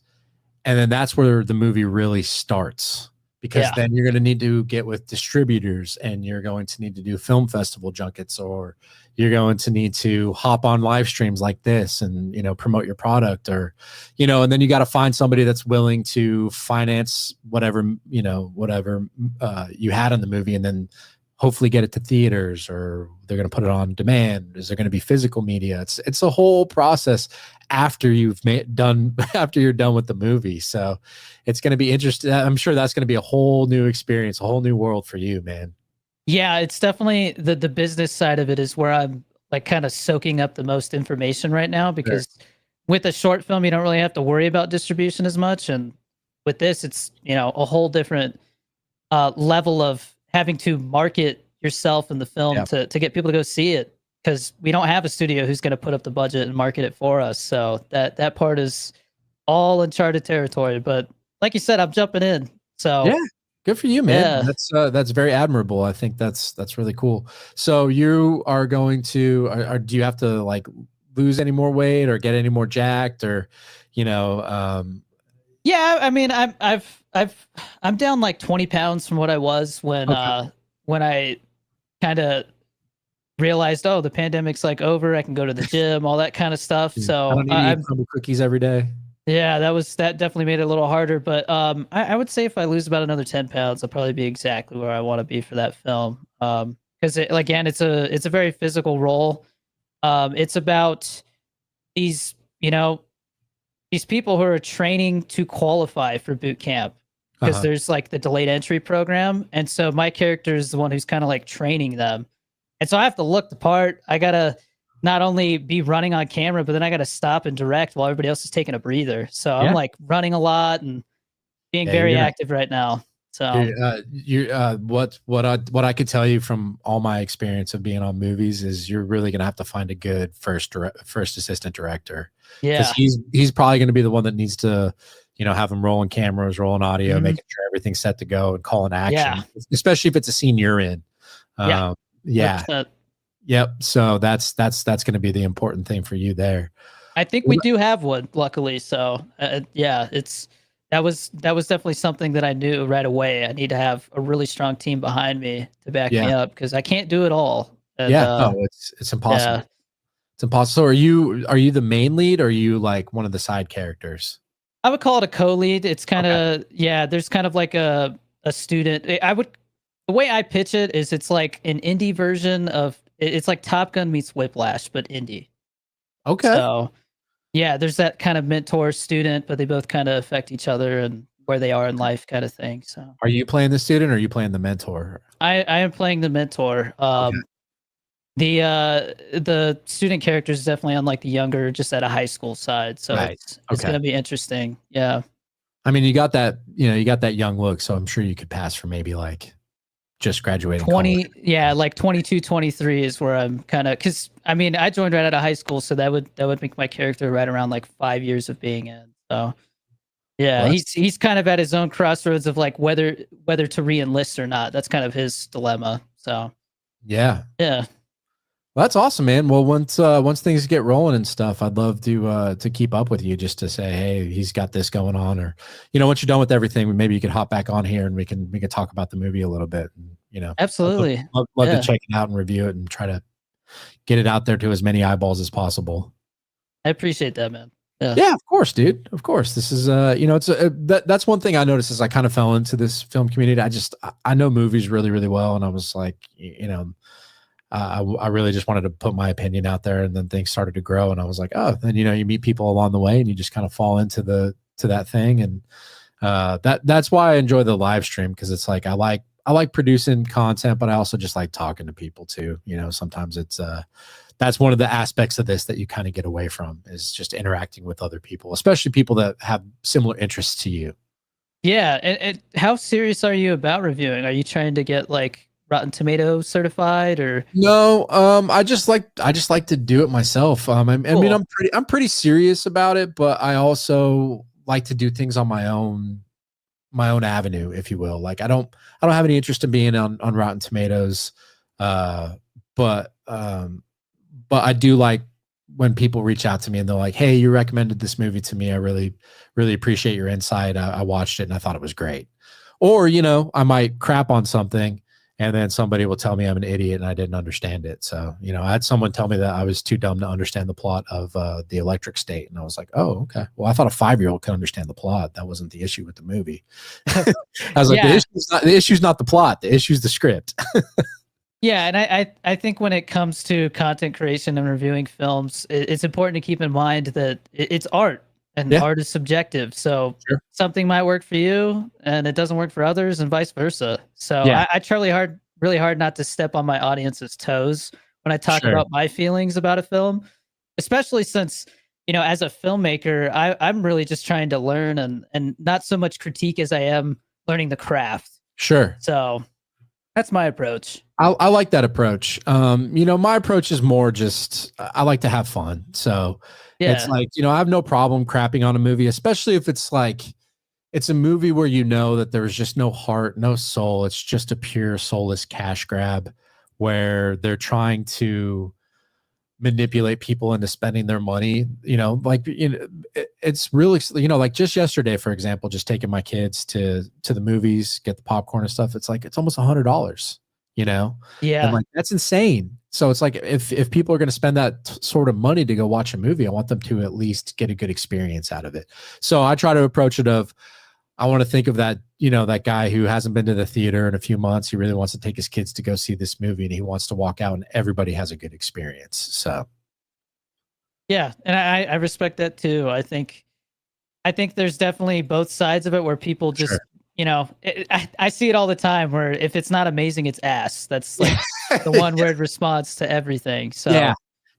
And then that's where the movie really starts. Because then you're going to need to get with distributors and you're going to need to do film festival junkets, or you're going to need to hop on live streams like this and, promote your product, or, and then you got to find somebody that's willing to finance whatever, whatever you had in the movie, and then hopefully get it to theaters, or they're going to put it on demand. Is there going to be physical media? It's a whole process after you're done with the movie. So it's going to be interesting. I'm sure that's going to be a whole new experience, a whole new world for you, man. Yeah, it's definitely the business side of it is where I'm like kind of soaking up the most information right now, because with a short film, you don't really have to worry about distribution as much. And with this, it's, a whole different level of having to market yourself in the film to get people to go see it, because we don't have a studio who's going to put up the budget and market it for us. So that part is all uncharted territory. But like you said, I'm jumping in. So yeah, good for you, man. That's very admirable. I think that's really cool. So you are going to, do you have to like lose any more weight or get any more jacked, or, yeah, I mean, I'm down like 20 pounds from what I was when I kind of realized, the pandemic's like over. I can go to the gym, all that kind of stuff. So I don't need to eat crumble cookies every day. Yeah, that definitely made it a little harder. But I would say if I lose about another 10 pounds, I'll probably be exactly where I want to be for that film. Because because again, it's a very physical role. It's about these, these people who are training to qualify for boot camp because there's like the delayed entry program. And so my character is the one who's kind of like training them. And so I have to look the part. I got to not only be running on camera, but then I got to stop and direct while everybody else is taking a breather. So I'm like running a lot and being very active right now. So what I could tell you from all my experience of being on movies is you're really going to have to find a good first assistant director. Yeah. He's probably going to be the one that needs to, have him rolling cameras, rolling audio, making sure everything's set to go and calling action, especially if it's a scene you're in. Yep. So that's going to be the important thing for you there. I think we do have one, luckily. So that was definitely something that I knew right away. I need to have a really strong team behind me to back me up because I can't do it all. And, it's impossible. Yeah. It's impossible. So are you the main lead or are you like one of the side characters? I would call it a co-lead. It's kind of there's kind of like a student. The way I pitch it is it's like an indie version of it's like Top Gun meets Whiplash, but indie. Okay. So yeah, there's that kind of mentor student, but they both kind of affect each other and where they are in life kind of thing. So are you playing the student or are you playing the mentor? I am playing the mentor. The student character is definitely on like the younger, just at a high school side. So it's going to be interesting. Yeah. I mean, you got that young look, so I'm sure you could pass for maybe like just graduating 20 college. Like 22, 23 is where I'm kind of, because I mean I joined right out of high school, so that would make my character right around like 5 years of being in. So yeah, he's kind of at his own crossroads of like whether to re-enlist or not. That's kind of his dilemma. So yeah. Well, that's awesome, man. Well, once things get rolling and stuff, I'd love to keep up with you just to say, hey, he's got this going on, or once you're done with everything, maybe you could hop back on here and we can talk about the movie a little bit. And, absolutely, love to check it out and review it and try to get it out there to as many eyeballs as possible. I appreciate that, man. Yeah, of course, dude. Of course, this is that's one thing I noticed is I kind of fell into this film community. I know movies really, really well, and I was like, I really just wanted to put my opinion out there, and then things started to grow, and I was like, oh, then you meet people along the way, and you just kind of fall into that thing, and that's why I enjoy the live stream, because it's like I like producing content, but I also just like talking to people too. Sometimes it's that's one of the aspects of this that you kind of get away from, is just interacting with other people, especially people that have similar interests to you. Yeah, and how serious are you about reviewing? Are you trying to get like Rotten Tomatoes certified, or no? I just like to do it myself. I mean, I'm pretty serious about it, but I also like to do things on my own avenue, if you will. Like I don't have any interest in being on Rotten Tomatoes, but I do like when people reach out to me and they're like, hey, you recommended this movie to me. I really, really appreciate your insight. I watched it and I thought it was great. Or, I might crap on something and then somebody will tell me I'm an idiot and I didn't understand it. So, I had someone tell me that I was too dumb to understand the plot of The Electric State. And I was like, oh, okay. Well, I thought a 5-year-old could understand the plot. That wasn't the issue with the movie. I was like, the issue's not the plot. The issue's the script. Yeah, and I think when it comes to content creation and reviewing films, it's important to keep in mind that it's art, and art is subjective. So something might work for you, and it doesn't work for others, and vice versa. So I try really hard not to step on my audience's toes when I talk about my feelings about a film, especially since, as a filmmaker, I'm really just trying to learn and not so much critique as I am learning the craft. Sure. So that's my approach. I like that approach. My approach is more just, I like to have fun. So it's like, I have no problem crapping on a movie, especially if it's like, it's a movie where that there's just no heart, no soul. It's just a pure soulless cash grab where they're trying to manipulate people into spending their money. It's really, like just yesterday, for example, just taking my kids to the movies, get the popcorn and stuff. It's like, it's almost $100, Yeah. And like, that's insane. So it's like, if people are going to spend that sort of money to go watch a movie, I want them to at least get a good experience out of it. So I try to approach it of, I want to think of that, that guy who hasn't been to the theater in a few months. He really wants to take his kids to go see this movie, and he wants to walk out and everybody has a good experience. So, Yeah, and I respect that too. I think there's definitely both sides of it where people just, sure. I see it all the time where if it's not amazing, it's ass. That's like the one word response to everything. So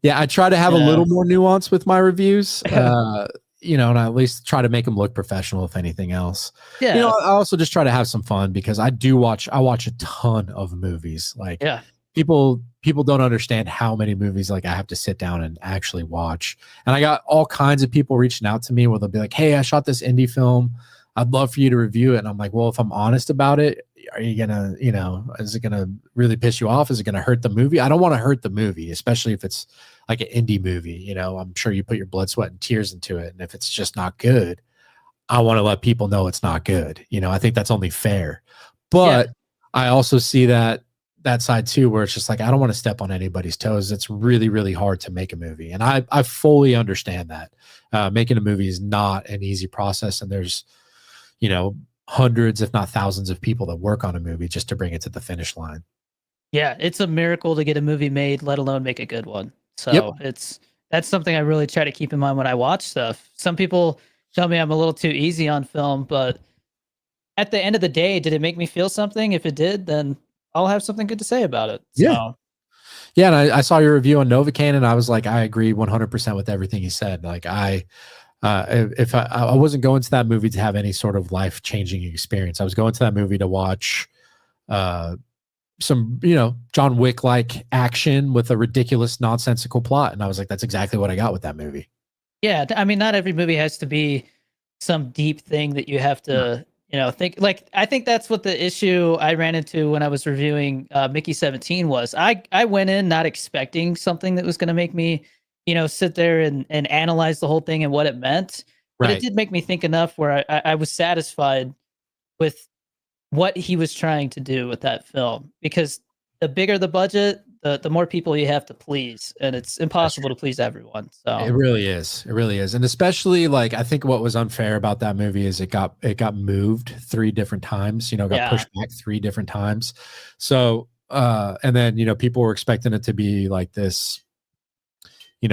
yeah, I try to have a little more nuance with my reviews. And I at least try to make them look professional, if anything else. Yeah. I also just try to have some fun because I watch a ton of movies. Like, people don't understand how many movies like I have to sit down and actually watch. And I got all kinds of people reaching out to me where they'll be like, "Hey, I shot this indie film. I'd love for you to review it." And I'm like, well, if I'm honest about it, are you gonna, is it gonna really piss you off? Is it gonna hurt the movie? I don't want to hurt the movie, especially if it's like an indie movie. I'm sure you put your blood, sweat, and tears into it. And if it's just not good, I want to let people know it's not good. I think that's only fair. But I also see that side too, where it's just like, I don't want to step on anybody's toes. It's really, really hard to make a movie. And I fully understand that. Making a movie is not an easy process. And there's, hundreds, if not thousands of people that work on a movie just to bring it to the finish line. Yeah, it's a miracle to get a movie made, let alone make a good one. So that's something I really try to keep in mind when I watch stuff. Some people tell me I'm a little too easy on film, but at the end of the day, did it make me feel something? If it did, then I'll have something good to say about it. So. Yeah. And I saw your review on Novocaine and I was like, I agree 100% with everything you said. Like if I wasn't going to that movie to have any sort of life-changing experience. I was going to that movie to watch some, John Wick-like action with a ridiculous, nonsensical plot. And I was like, that's exactly what I got with that movie. Yeah. I mean, not every movie has to be some deep thing that you have to, think. Like, I think that's what the issue I ran into when I was reviewing Mickey 17 was. I went in not expecting something that was going to make me, sit there and analyze the whole thing and what it meant. But it did make me think enough where I was satisfied with what he was trying to do with that film. Because the bigger the budget, the more people you have to please. And it's impossible to please everyone. So it really is. It really is. And especially like, I think what was unfair about that movie is it got moved 3 different times, got pushed back 3 different times. So, and then, people were expecting it to be like this,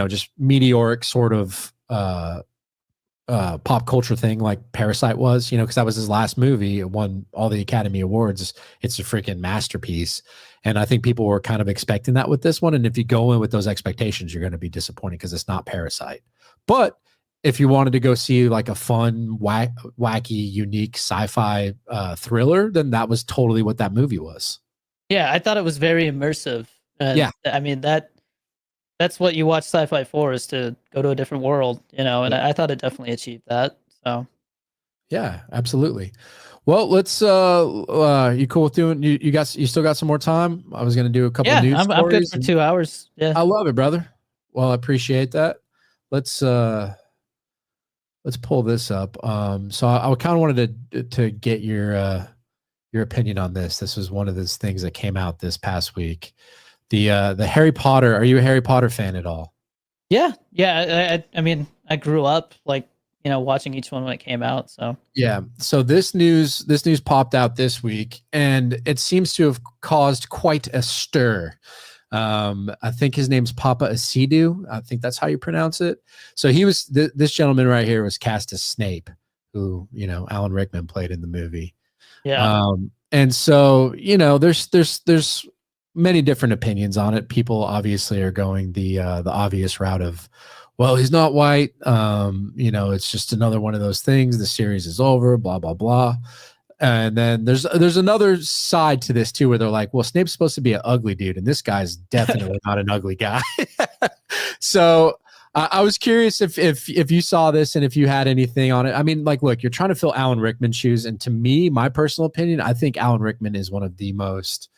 just meteoric sort of pop culture thing like Parasite was, because that was his last movie. It won all the Academy Awards. It's a freaking masterpiece. And I think people were kind of expecting that with this one. And if you go in with those expectations, you're going to be disappointed because it's not Parasite. But if you wanted to go see like a fun, wacky, unique sci-fi thriller, then that was totally what that movie was. Yeah, I thought it was very immersive. And I mean, that's what you watch sci-fi for, is to go to a different world, and I thought it definitely achieved that. So yeah, absolutely. Well, let's you cool with doing you still got some more time? I was gonna do a couple news stories. I'm good for 2 hours. Yeah. I love it, brother. Well, I appreciate that. Let's pull this up. So I kind of wanted to get your opinion on this. This was one of those things that came out this past week. The Harry Potter. Are you a Harry Potter fan at all? Yeah. I mean, I grew up like, watching each one when it came out. So yeah. So this news popped out this week, and it seems to have caused quite a stir. I think his name's Papa Asidu. I think that's how you pronounce it. So he was this gentleman right here was cast as Snape, who Alan Rickman played in the movie. Yeah. And so there's many different opinions on it. People obviously are going the obvious route of, well, he's not white. It's just another one of those things. The series is over, blah, blah, blah. And then there's another side to this too, where they're like, well, Snape's supposed to be an ugly dude, and this guy's definitely not an ugly guy. So I was curious if you saw this and if you had anything on it. I mean, like, look, you're trying to fill Alan Rickman's shoes, and to me, my personal opinion, I think Alan Rickman is one of the most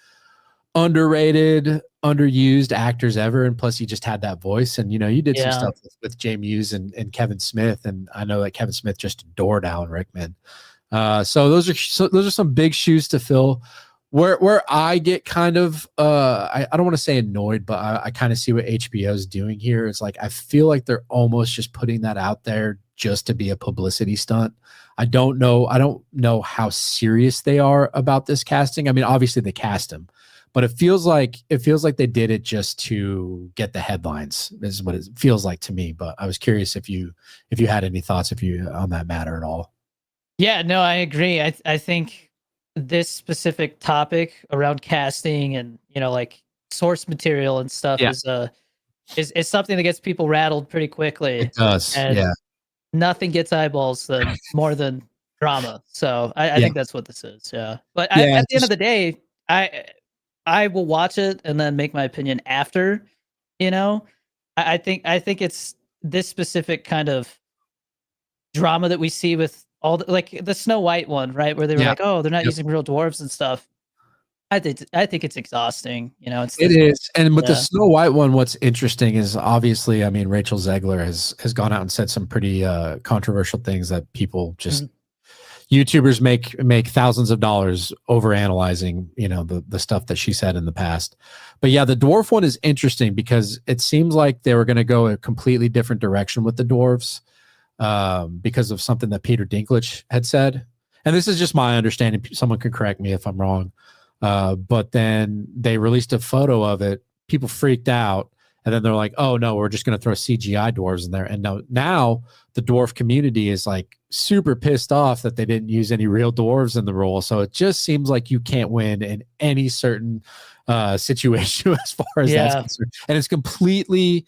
underrated, underused actors ever. And plus he just had that voice, and you did some stuff with James Hughes and Kevin Smith, and I know that Kevin Smith just adored Alan Rickman. So those are some big shoes to fill. Where I get kind of I don't want to say annoyed, but I kind of see what HBO is doing here. It's like I feel like they're almost just putting that out there just to be a publicity stunt. I don't know how serious they are about this casting. I mean, obviously they cast him, but it feels like they did it just to get the headlines, is what it feels like to me. But I was curious if you had any thoughts on that matter at all. Yeah, no, I agree. I think this specific topic around casting and, you know, like source material and stuff is something that gets people rattled pretty quickly. It does. And yeah. nothing gets eyeballs more than drama. So I think that's what this is. Yeah. But at the end of the day, I will watch it and then make my opinion after, you know. I think it's this specific kind of drama that we see with all like the Snow White one, right? Where they were like, oh, they're not using real dwarves and stuff. I think it's exhausting. You know, it is. And with the Snow White one, what's interesting is obviously, I mean, Rachel Zegler has gone out and said some pretty controversial things that people just YouTubers make thousands of dollars over analyzing, you know, the stuff that she said in the past. But yeah, the dwarf one is interesting because it seems like they were going to go a completely different direction with the dwarves because of something that Peter Dinklage had said. And this is just my understanding. Someone can correct me if I'm wrong. But then they released a photo of it. People freaked out. And then they're like, oh, no, we're just going to throw CGI dwarves in there. And now the dwarf community is like super pissed off that they didn't use any real dwarves in the role. So it just seems like you can't win in any certain situation as far as that's concerned. And it's completely,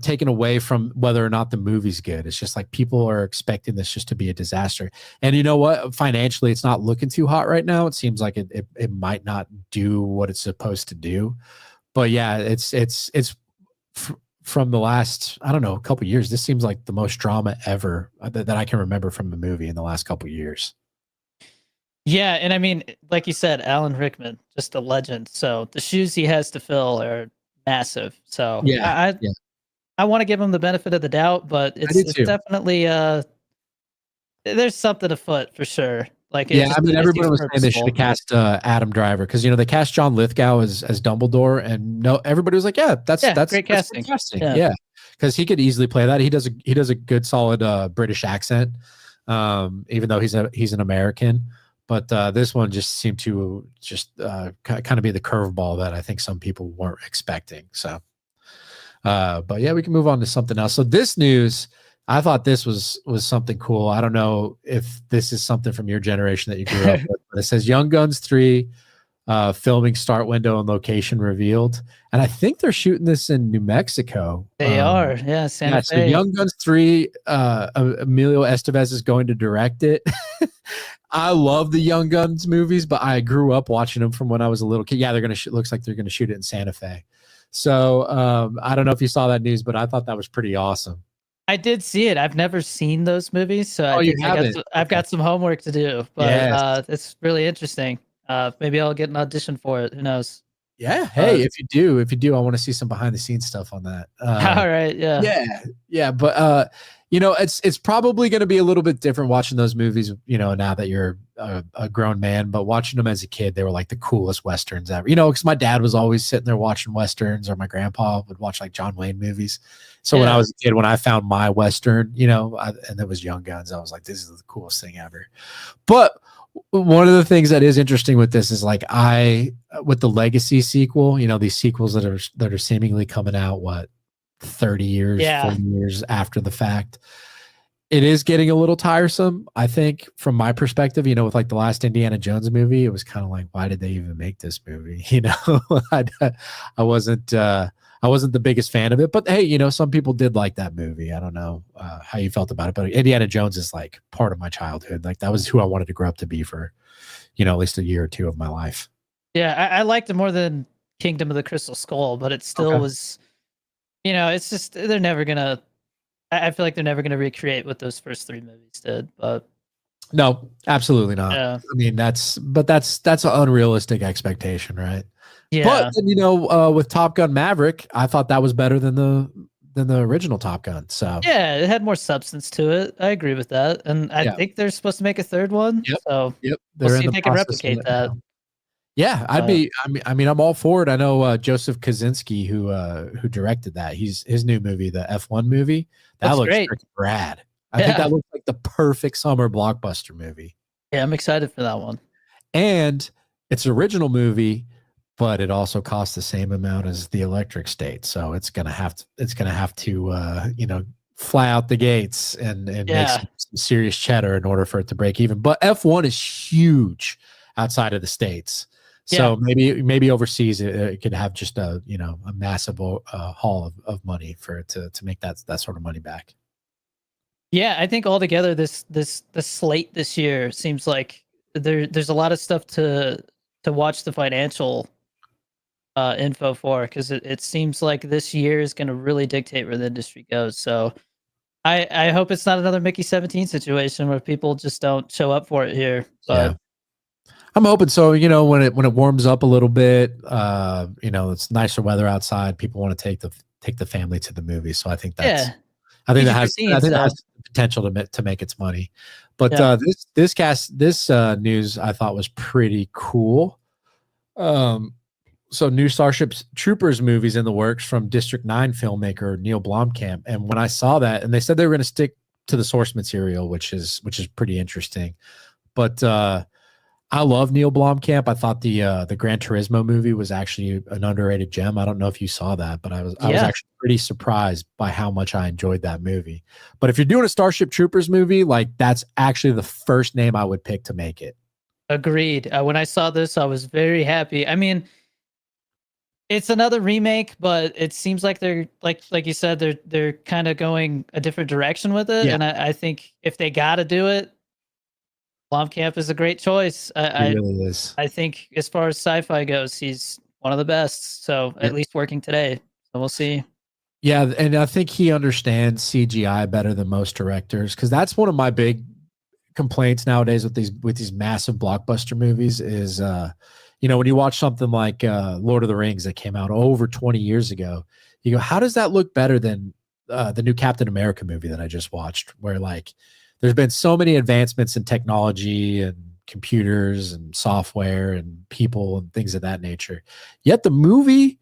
taken away from whether or not the movie's good. It's just like people are expecting this just to be a disaster. And you know what? Financially, it's not looking too hot right now. It seems like it might not do what it's supposed to do. But yeah, it's from the last, I don't know, a couple of years. This seems like the most drama ever that I can remember from a movie in the last couple of years. Yeah, and I mean, like you said, Alan Rickman, just a legend. So the shoes he has to fill are massive. So I want to give him the benefit of the doubt, but it's definitely there's something afoot for sure. Like, I mean, everybody was saying they should have cast Adam Driver because they cast John Lithgow as Dumbledore, and everybody was like, that's great casting. Yeah, because he could easily play that. He does a good solid British accent, even though he's an American. But this one just seemed to kind of be the curveball that I think some people weren't expecting. So, but yeah, we can move on to something else. So this news, I thought this was something cool. I don't know if this is something from your generation that you grew up with, but it says Young Guns 3 filming start window and location revealed. And I think they're shooting this in New Mexico. They are. Yeah, Santa Fe. So Young Guns 3, Emilio Estevez is going to direct it. I love the Young Guns movies, but I grew up watching them from when I was a little kid. Yeah, looks like they're going to shoot it in Santa Fe. So I don't know if you saw that news, but I thought that was pretty awesome. I did see it. I've never seen those movies, so I've got some homework to do. But it's really interesting. Maybe I'll get an audition for it. Who knows? Yeah. Hey, if you do, I want to see some behind the scenes stuff on that. All right. Yeah. Yeah. But it's probably going to be a little bit different watching those movies. Now that you're a grown man, but watching them as a kid, they were like the coolest Westerns ever. Because my dad was always sitting there watching Westerns, or my grandpa would watch like John Wayne movies. So when I was a kid, when I found my Western, and it was Young Guns, I was like, this is the coolest thing ever. But one of the things that is interesting with this is like with the Legacy sequel, these sequels that are seemingly coming out 30 years, 40 years after the fact, it is getting a little tiresome. I think from my perspective, with like the last Indiana Jones movie, it was kind of like, why did they even make this movie? I wasn't the biggest fan of it, but hey, some people did like that movie. I don't know how you felt about it, but Indiana Jones is like part of my childhood. Like that was who I wanted to grow up to be for, at least a year or two of my life. Yeah, I liked it more than Kingdom of the Crystal Skull, but it still was, it's just they're never gonna. I feel like they're never gonna recreate what those first three movies did. But no, absolutely not. Yeah. I mean, that's an unrealistic expectation, right? Yeah. But with Top Gun Maverick, I thought that was better than than the original Top Gun. So Yeah, it had more substance to it. I agree with that. And I Yeah. think they're supposed to make a third one. Yep. So Yep, we'll they're see in if the they can process of replicate it that. now. Yeah, I'm all for it. I know Joseph Kosinski, who directed that. His new movie, the F1 movie, that Looks looks great. freaking rad. I think Yeah. that looks like the perfect summer blockbuster movie. Yeah, I'm excited for that one. And it's an original movie, but it also costs the same amount as the Electric State. So it's gonna have to fly out the gates and make Yeah. some serious cheddar in order for it to break even. But F1 is huge outside of the States. So maybe overseas it could have just a massive haul of money for it to make that sort of money back. Yeah, I think altogether the slate this year seems like there's a lot of stuff to watch the financial info for, because it seems like this year is going to really dictate where the industry goes. So I hope it's not another Mickey 17 situation where people just don't show up for it here. But I'm hoping so. When it warms up a little bit, it's nicer weather outside. People want to take the family to the movie. So I think that has the potential to make its money. But this news I thought was pretty cool. So new Starship Troopers movies in the works from District 9 filmmaker Neil Blomkamp. And when I saw that, and they said they were going to stick to the source material, which is pretty interesting. But I love Neil Blomkamp. I thought the Gran Turismo movie was actually an underrated gem. I don't know if you saw that, but I was actually pretty surprised by how much I enjoyed that movie. But if you're doing a Starship Troopers movie, like, that's actually the first name I would pick to make it. Agreed. When I saw this, I was very happy. I mean, it's another remake, but it seems like they're like you said, they're kind of going a different direction with it. Yeah. And I think if they got to do it, Blomkamp is a great choice. He really is. I think as far as sci-fi goes, he's one of the best. So at least working today. So we'll see. Yeah, and I think he understands CGI better than most directors, because that's one of my big complaints nowadays with these massive blockbuster movies is when you watch something like Lord of the Rings that came out over 20 years ago, you go, how does that look better than the new Captain America movie that I just watched, where like there's been so many advancements in technology and computers and software and people and things of that nature, yet the movie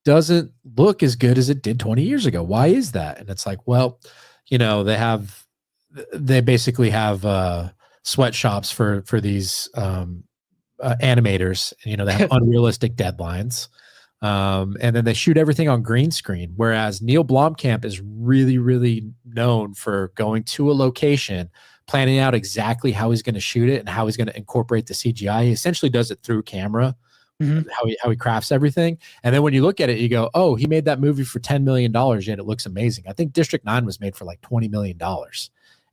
doesn't look as good as it did 20 years ago. Why is that? And it's like, well, they basically have sweatshops for these animators. They have unrealistic deadlines, and then they shoot everything on green screen. Whereas Neil Blomkamp is really, really known for going to a location, planning out exactly how he's going to shoot it and how he's going to incorporate the CGI. He essentially does it through camera. How he crafts everything. And then when you look at it, you go, oh, he made that movie for $10 million, yet it looks amazing. I think District 9 was made for like $20 million.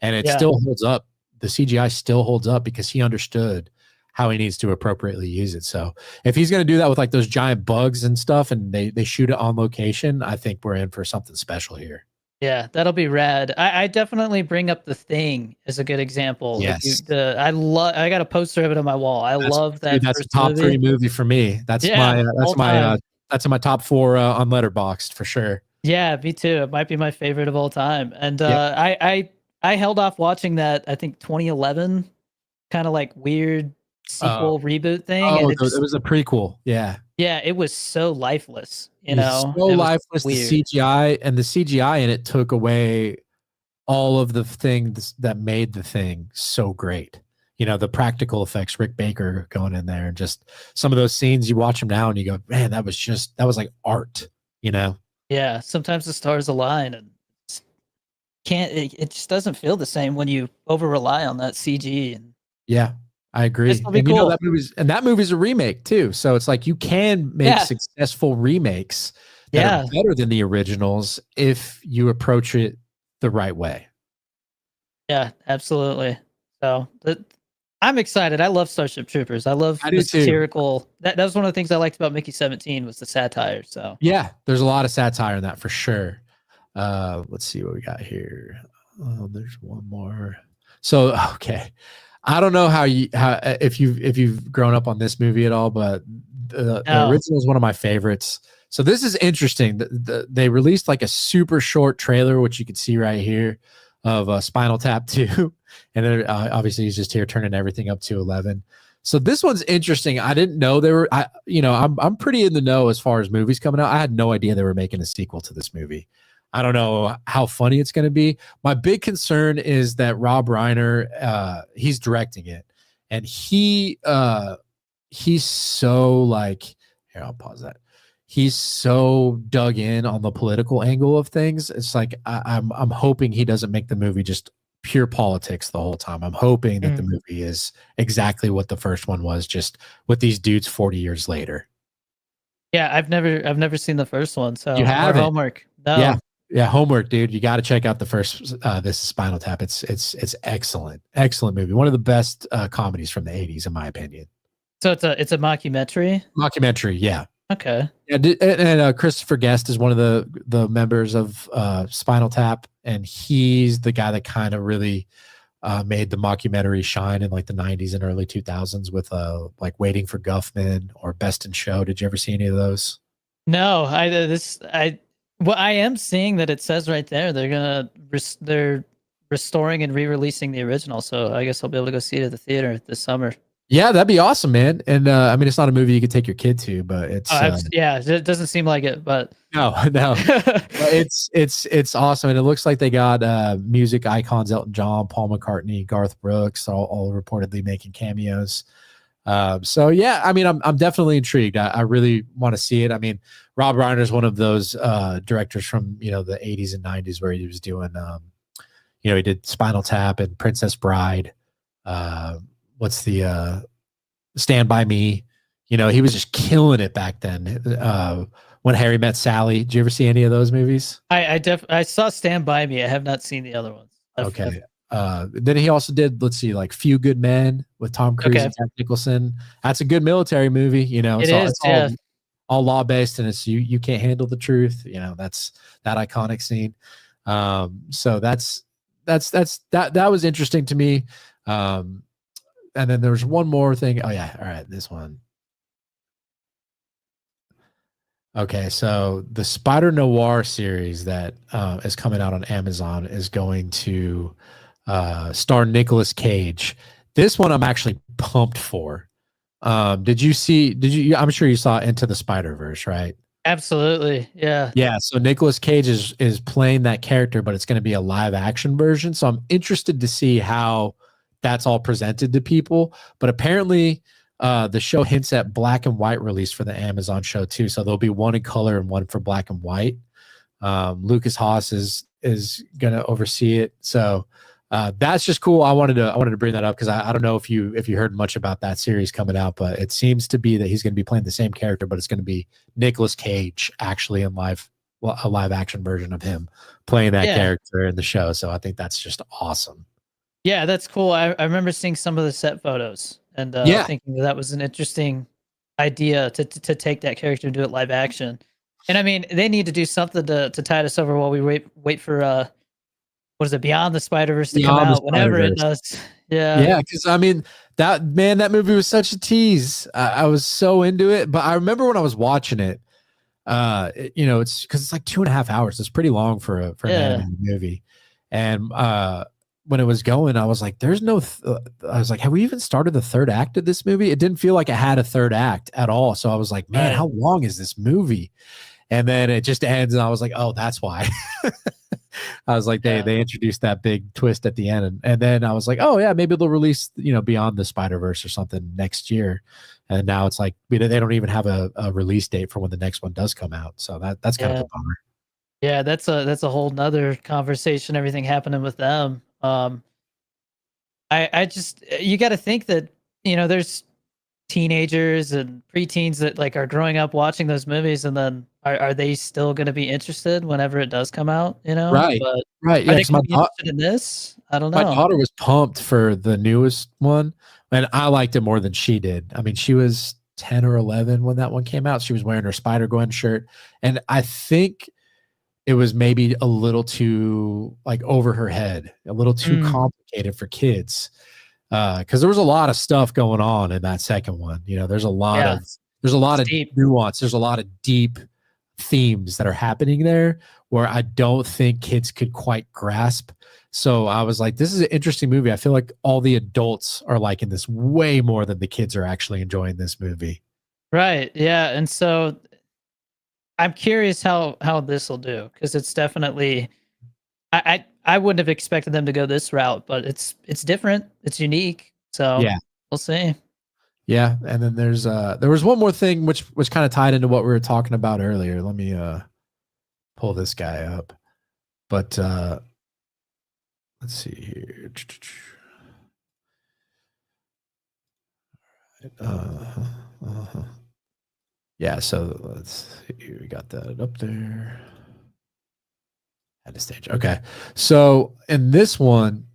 And it still holds up. The CGI still holds up because he understood how he needs to appropriately use it. So if he's going to do that with like those giant bugs and stuff, and they shoot it on location, I think we're in for something special here. Yeah, that'll be rad. I definitely bring up The Thing as a good example. Yes. I got a poster of it on my wall. Love that. That's a top 3 movie for me. That's in my top 4 on Letterboxd for sure. Yeah, me too. It might be my favorite of all time. And I held off watching that, I think 2011 kind of like weird sequel reboot thing. Oh, and it was a prequel. Yeah. Yeah, it was so lifeless, So lifeless, the CGI, and the CGI in it took away all of the things that made the thing so great. The practical effects, Rick Baker going in there, and just some of those scenes, you watch them now and you go, man, that was like art, Yeah, sometimes the stars align and it just doesn't feel the same when you over rely on that CG. And yeah, I agree. And cool. that movie's a remake too. So it's like you can make successful remakes that are better than the originals if you approach it the right way. Yeah, absolutely. So I'm excited. I love Starship Troopers. I love the satirical. That was one of the things I liked about Mickey 17 was the satire. So yeah, there's a lot of satire in that for sure. Let's see what we got here. Oh, there's one more. So okay. I don't know if you've grown up on this movie at all, but The original is one of my favorites. So this is interesting. They released like a super short trailer, which you can see right here, of Spinal Tap 2. And then obviously he's just here turning everything up to 11. So this one's interesting. I didn't know they were, I'm pretty in the know as far as movies coming out. I had no idea they were making a sequel to this movie. I don't know how funny it's going to be. My big concern is that Rob Reiner, he's directing it, and he's so like, here, I'll pause that. He's so dug in on the political angle of things. It's like I'm hoping he doesn't make the movie just pure politics the whole time. I'm hoping that the movie is exactly what the first one was, just with these dudes 40 years later. Yeah, I've never seen the first one, so you have homework. No. Yeah, homework, dude. You got to check out the first. This Spinal Tap. It's excellent movie. One of the best comedies from the 80s, in my opinion. So it's a mockumentary. Mockumentary, yeah. Okay. Yeah, and Christopher Guest is one of the members of Spinal Tap, and he's the guy that kind of really made the mockumentary shine in like the 90s and early 2000s with like Waiting for Guffman or Best in Show. Did you ever see any of those? No, I am seeing that it says right there they're restoring and re-releasing the original, so I guess I'll be able to go see it at the theater this summer. Yeah, that'd be awesome, man. And I mean, it's not a movie you could take your kid to, but it's yeah, it doesn't seem like it, but no, it's awesome, and it looks like they got music icons: Elton John, Paul McCartney, Garth Brooks, all reportedly making cameos. So yeah, I mean, I'm definitely intrigued. I really want to see it. I mean, Rob Reiner is one of those directors from the 80s and 90s where he was doing he did Spinal Tap and Princess Bride. What's the Stand By Me? He was just killing it back then. When Harry Met Sally. Did you ever see any of those movies? I saw Stand By Me. I have not seen the other ones. Okay. Then he also did, let's see, like Few Good Men with Tom Cruise and Jack Nicholson. That's a good military movie. It's all law based, and it's you can't handle the truth. That's that iconic scene. So that was interesting to me. And then there's one more thing. Oh yeah. All right. This one. Okay. So the Spider Noir series that is coming out on Amazon is going to star Nicolas Cage. This one I'm actually pumped for. Did you I'm sure you saw Into the Spider-Verse, right? Absolutely. Yeah. Yeah. So Nicolas Cage is playing that character, but it's going to be a live action version. So I'm interested to see how that's all presented to people. But apparently the show hints at black and white release for the Amazon show too. So there'll be one in color and one for black and white. Lucas Haas is going to oversee it. So that's just cool. I wanted to bring that up because I don't know if you heard much about that series coming out, but it seems to be that he's going to be playing the same character, but it's going to be Nicolas Cage actually in a live action version of him playing that character in the show. So I think that's just awesome. Yeah, that's cool. I remember seeing some of the set photos and thinking that was an interesting idea to take that character and do it live action. And I mean, they need to do something to tide us over while we wait for what is it, Beyond the Spider-Verse to come out, whenever it does. Yeah. Yeah, because I mean, that movie was such a tease. I was so into it. But I remember when I was watching it, it's because it's like 2.5 hours. It's pretty long for an animated movie. And when it was going, I was like, there's no, I was like, have we even started the third act of this movie? It didn't feel like it had a third act at all. So I was like, man, how long is this movie? And then it just ends. And I was like, oh, that's why. I was like, they introduced that big twist at the end. And then I was like, oh yeah, maybe they'll release, Beyond the Spider-Verse or something next year. And now it's like, they don't even have a release date for when the next one does come out. So that's kind of a bummer. Yeah, that's a whole nother conversation, everything happening with them. I just, you got to think that, there's teenagers and preteens that like are growing up watching those movies, and then are they still going to be interested whenever it does come out? Right. But right. Yeah, are they going to be interested in this? I don't know. My daughter was pumped for the newest one, and I liked it more than she did. I mean, she was 10 or 11 when that one came out. She was wearing her Spider-Gwen shirt, and I think it was maybe a little too like over her head, a little too complicated for kids. Because there was a lot of stuff going on in that second one. There's a lot of There's a lot It's of deep. nuance. There's a lot of deep themes that are happening there where I don't think kids could quite grasp. So I was like, this is an interesting movie. I feel like all the adults are liking this way more than the kids are actually enjoying this movie. Right. Yeah. And so I'm curious how this will do, because it's definitely I wouldn't have expected them to go this route, but it's different. It's unique. So Yeah. we'll see. Yeah. And then there was one more thing which was kind of tied into what we were talking about earlier. Let me pull this guy up. But let's see here. Yeah, so let's see. We got that up there. At the stage. Okay. So in this one,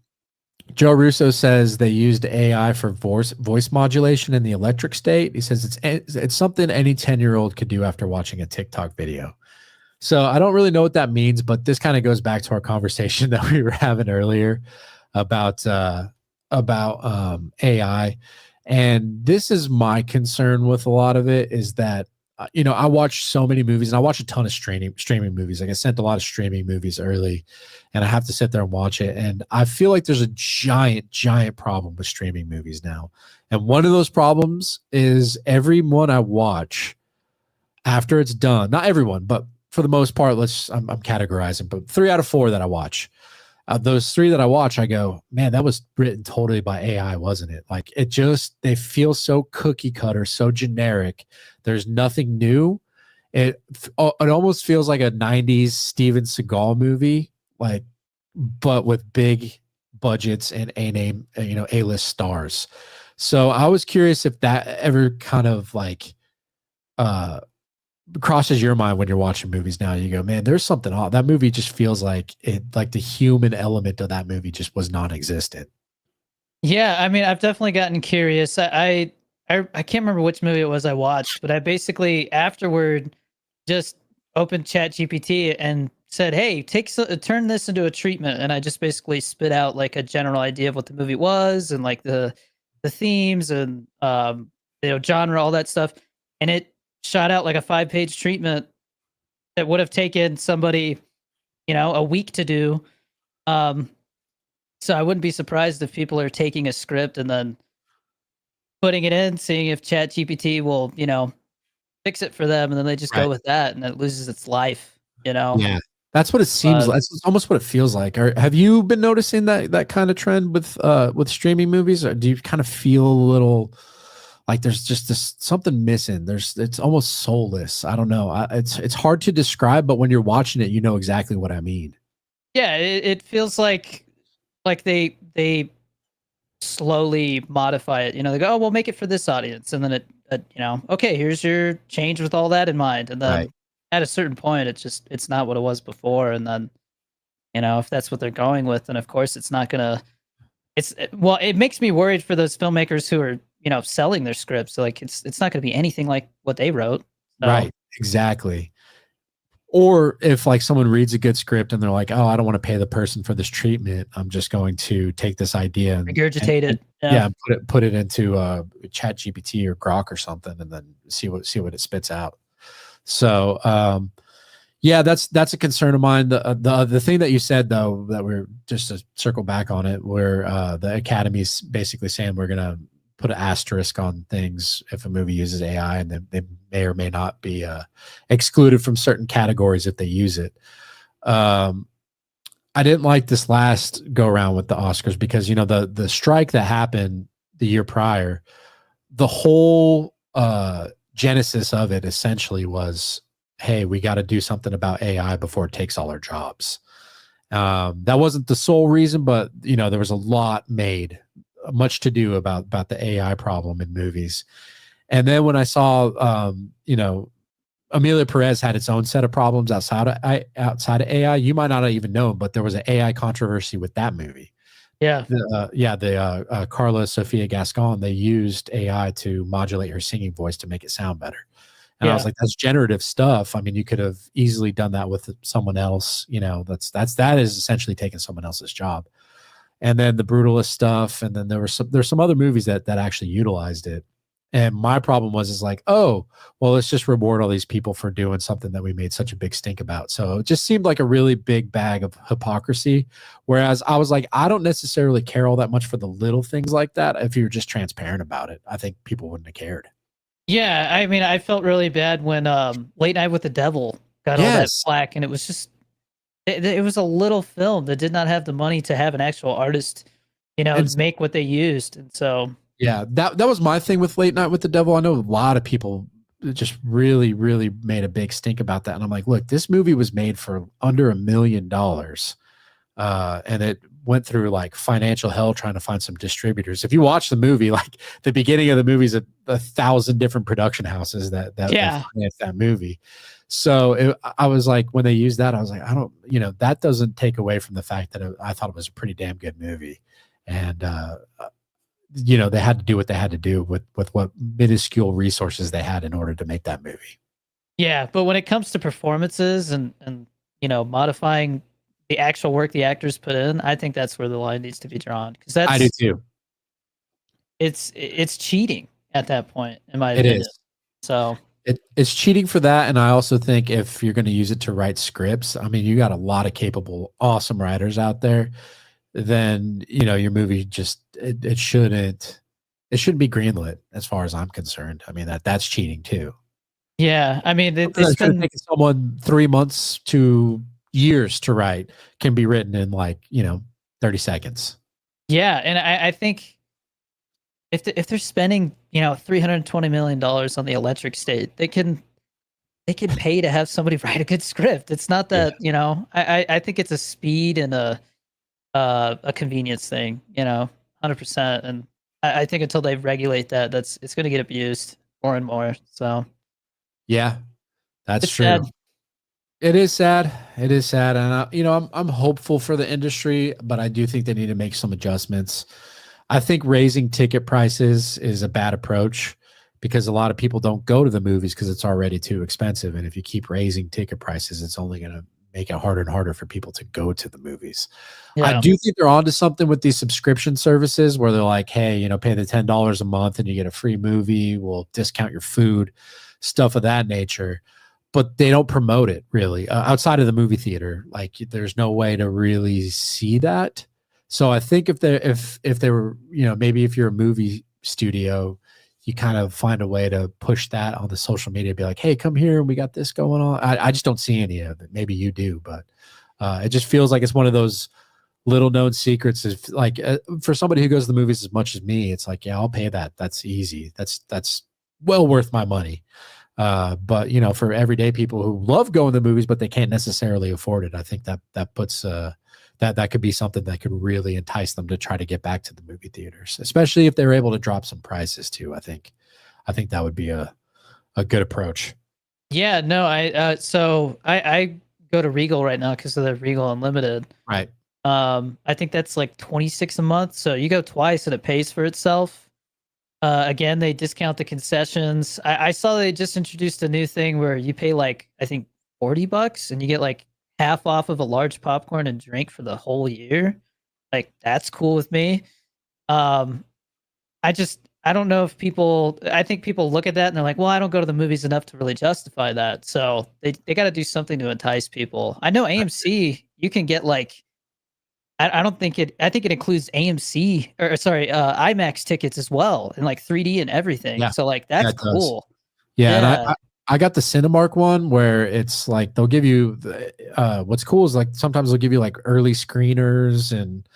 Joe Russo says they used AI for voice modulation in the electric state. He says it's something any 10-year-old could do after watching a TikTok video. So I don't really know what that means, but this kind of goes back to our conversation that we were having earlier about AI. And this is my concern with a lot of it, is that I watch so many movies, and I watch a ton of streaming movies. Like, I sent a lot of streaming movies early, and I have to sit there and watch it. And I feel like there's a giant problem with streaming movies now. And one of those problems is every one I watch after it's done, not everyone, but for the most part, I'm categorizing, but 3 out of 4 that I watch, those 3 that I watch, I go, man, that was written totally by AI, wasn't it? Like, they feel so cookie cutter, so generic. There's nothing new. It almost feels like a 90s Steven Seagal movie, like, but with big budgets and A-name, A-list stars. So I was curious if that ever kind of like, crosses your mind when you're watching movies now. You go, man, there's something off. That movie just feels like the human element of that movie just was non-existent. Yeah, I mean, I've definitely gotten curious. I can't remember which movie it was I watched, but I basically afterward just opened Chat GPT and said, hey, turn this into a treatment. And I just basically spit out like a general idea of what the movie was, and like the themes and genre, all that stuff. And it shot out like a 5-page treatment that would have taken somebody, a week to do. So I wouldn't be surprised if people are taking a script and then putting it in, seeing if Chat GPT will, fix it for them, and then they just go with that, and it loses its life, Yeah. That's what it seems like. It's almost what it feels like. Have you been noticing that kind of trend with streaming movies, or do you kind of feel a little like there's just something missing? It's almost soulless. I don't know. It's hard to describe, but when you're watching it, you know exactly what I mean. Yeah, it feels like they slowly modify it. They go, oh, we'll make it for this audience, and then it okay, here's your change with all that in mind, and then at a certain point, it's not what it was before, and then if that's what they're going with, then of course it's not gonna. It makes me worried for those filmmakers who are selling their scripts. Like, it's not going to be anything like what they wrote. So. Right. Exactly. Or if like someone reads a good script and they're like, oh, I don't want to pay the person for this treatment, I'm just going to take this idea and regurgitate it. Yeah. Put it into Chat GPT or Grok or something, and then see what it spits out. So yeah, that's a concern of mine. The thing that you said, though, that we're just to circle back on it, where the Academy's basically saying we're gonna put an asterisk on things if a movie uses AI, and then they may or may not be excluded from certain categories if they use it. I didn't like this last go around with the Oscars because the strike that happened the year prior, the whole genesis of it essentially was, hey, we got to do something about AI before it takes all our jobs. That wasn't the sole reason, but there was a lot made, much to do about the AI problem in movies. And then when I saw, Amelia Perez had its own set of problems outside of AI, you might not have even known, but there was an AI controversy with that movie. Yeah. The Carla Sofia Gascon, they used AI to modulate her singing voice to make it sound better. And I was like, that's generative stuff. I mean, you could have easily done that with someone else. That is essentially taking someone else's job. And then the Brutalist stuff, and then there's some other movies that actually utilized it. And my problem is like, oh, well, let's just reward all these people for doing something that we made such a big stink about. So it just seemed like a really big bag of hypocrisy. Whereas I was like, I don't necessarily care all that much for the little things like that. If you're just transparent about it, I think people wouldn't have cared. Yeah, I mean, I felt really bad when Late Night with the Devil got all that flack, and it was just it was a little film that did not have the money to have an actual artist, make what they used, and so. Yeah, that was my thing with Late Night with the Devil. I know a lot of people just really, really made a big stink about that. And I'm like, look, this movie was made for under $1 million. And it went through like financial hell trying to find some distributors. If you watch the movie, like the beginning of the movie is 1,000 different production houses that financed that movie. So I was like, when they used that, I was like, I don't, that doesn't take away from the fact that I thought it was a pretty damn good movie. And, they had to do what they had to do with what minuscule resources they had in order to make that movie. Yeah, but when it comes to performances and modifying the actual work the actors put in, I think that's where the line needs to be drawn, because I do too. It's cheating at that point, in my opinion. It is. So it's cheating for that, and I also think if you're going to use it to write scripts, I mean, you got a lot of capable, awesome writers out there. Then your movie just it shouldn't be greenlit as far as I'm concerned. I mean that's cheating too. Yeah, I mean it's been taking someone 3 months to years to write can be written in 30 seconds. Yeah, and I think if they're spending $320 million on the electric state, they can pay to have somebody write a good script. It's not that I think it's a speed and a convenience thing, 100%. And I think until they regulate that, it's going to get abused more and more. So, yeah, that's true. Sad. It is sad. It is sad. And I'm hopeful for the industry, but I do think they need to make some adjustments. I think raising ticket prices is a bad approach because a lot of people don't go to the movies because it's already too expensive. And if you keep raising ticket prices, it's only going to make it harder and harder for people to go to the movies. Yeah. I do think they're onto something with these subscription services where they're like, hey, pay the $10 a month and you get a free movie. We'll discount your food, stuff of that nature. But they don't promote it really outside of the movie theater. Like there's no way to really see that. So I think if they were, maybe if you're a movie studio, you kind of find a way to push that on the social media, be like, hey, come here. We got this going on. I just don't see any of it. Maybe you do, but it just feels like it's one of those little known secrets. Is like for somebody who goes to the movies as much as me, it's like, yeah, I'll pay that. That's easy. That's well worth my money. But for everyday people who love going to the movies, but they can't necessarily afford it, I think that puts that could be something that could really entice them to try to get back to the movie theaters, especially if they're able to drop some prices too. I think that would be a good approach. Yeah, no, I go to Regal right now because of the Regal Unlimited. Right. I think that's like $26 a month. So you go twice and it pays for itself. Again, they discount the concessions. I saw they just introduced a new thing where you pay I think $40 and you get half off of a large popcorn and drink for the whole year. That's cool with me. I don't know if I think people look at that and they're like, well, I don't go to the movies enough to really justify that. So they got to do something to entice people. I know AMC, you can get I think it includes AMC or IMAX tickets as well and 3D and everything. Yeah. So that's cool. Yeah. And I got the Cinemark one where it's they'll give you what's cool is sometimes they'll give you early screeners and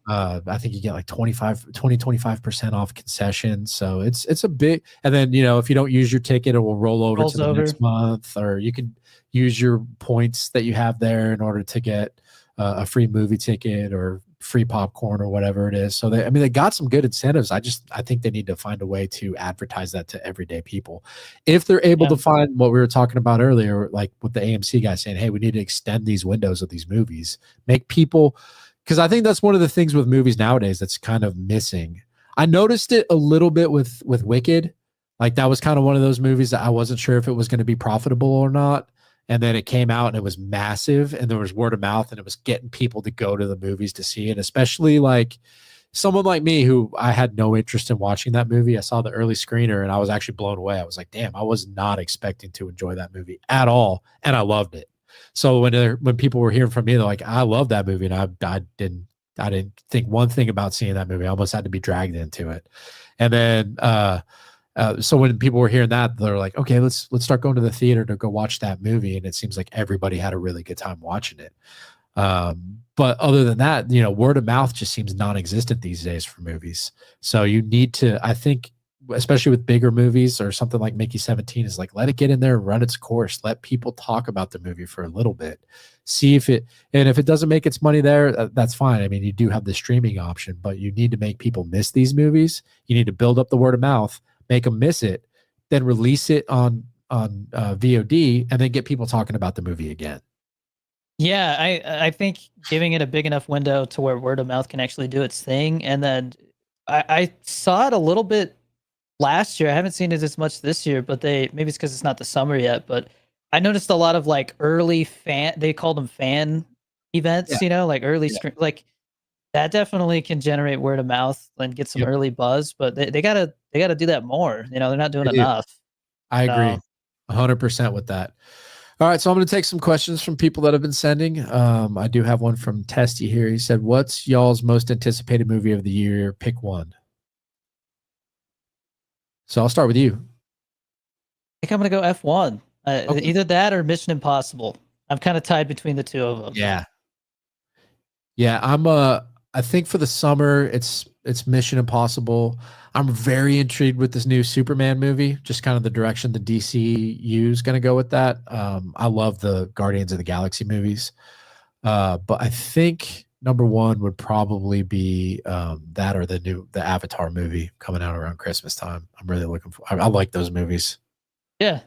I think you get 25% off concessions. So it's a big, and then if you don't use your ticket, it will roll over to the next month, or you can use your points that you have there in order to get a free movie ticket or free popcorn or whatever it is. So they got some good incentives. I think they need to find a way to advertise that to everyday people. If they're able to find what we were talking about earlier, with the AMC guy saying, hey, we need to extend these windows of these movies, make people, because I think that's one of the things with movies nowadays that's kind of missing. I noticed it a little bit with Wicked. That was kind of one of those movies that I wasn't sure if it was going to be profitable or not. And then it came out and it was massive and there was word of mouth and it was getting people to go to the movies to see it, especially someone like me who I had no interest in watching that movie, I saw the early screener and I was actually blown away. I was like, damn, I was not expecting to enjoy that movie at all. And I loved it. So when people were hearing from me, they're like, I love that movie. And I didn't think one thing about seeing that movie. I almost had to be dragged into it. And then, so when people were hearing that, they're like, okay, let's start going to the theater to go watch that movie. And it seems like everybody had a really good time watching it. But other than that, word of mouth just seems non-existent these days for movies. So you need to, I think, especially with bigger movies or something like Mickey 17, is like, let it get in there and run its course. Let people talk about the movie for a little bit. See if it doesn't make its money there, that's fine. I mean, you do have the streaming option, but you need to make people miss these movies. You need to build up the word of mouth, make them miss it, then release it on VOD, and then get people talking about the movie again. Yeah, I think giving it a big enough window to where word of mouth can actually do its thing. And then I saw it a little bit last year. I haven't seen it as much this year, but maybe it's because it's not the summer yet. But I noticed a lot of like early they called them fan events, like early screen, like that definitely can generate word of mouth and get some early buzz. But they gotta do that more. They're not doing enough. I agree 100% with that. All right, so I'm going to take some questions from people that have been sending. I do have one from Testy here. He said, what's y'all's most anticipated movie of the year? Pick one. So I'll start with you. I think I'm going to go F1. Okay. Either that or Mission Impossible. I'm kind of tied between the two of them. Yeah. Yeah, I think for the summer, it's Mission Impossible. I'm very intrigued with this new Superman movie, just kind of the direction the DCU is going to go with that. I love the Guardians of the Galaxy movies. But I think number one would probably be that or the Avatar movie coming out around Christmas time. I'm really looking for, I like those movies. Yeah.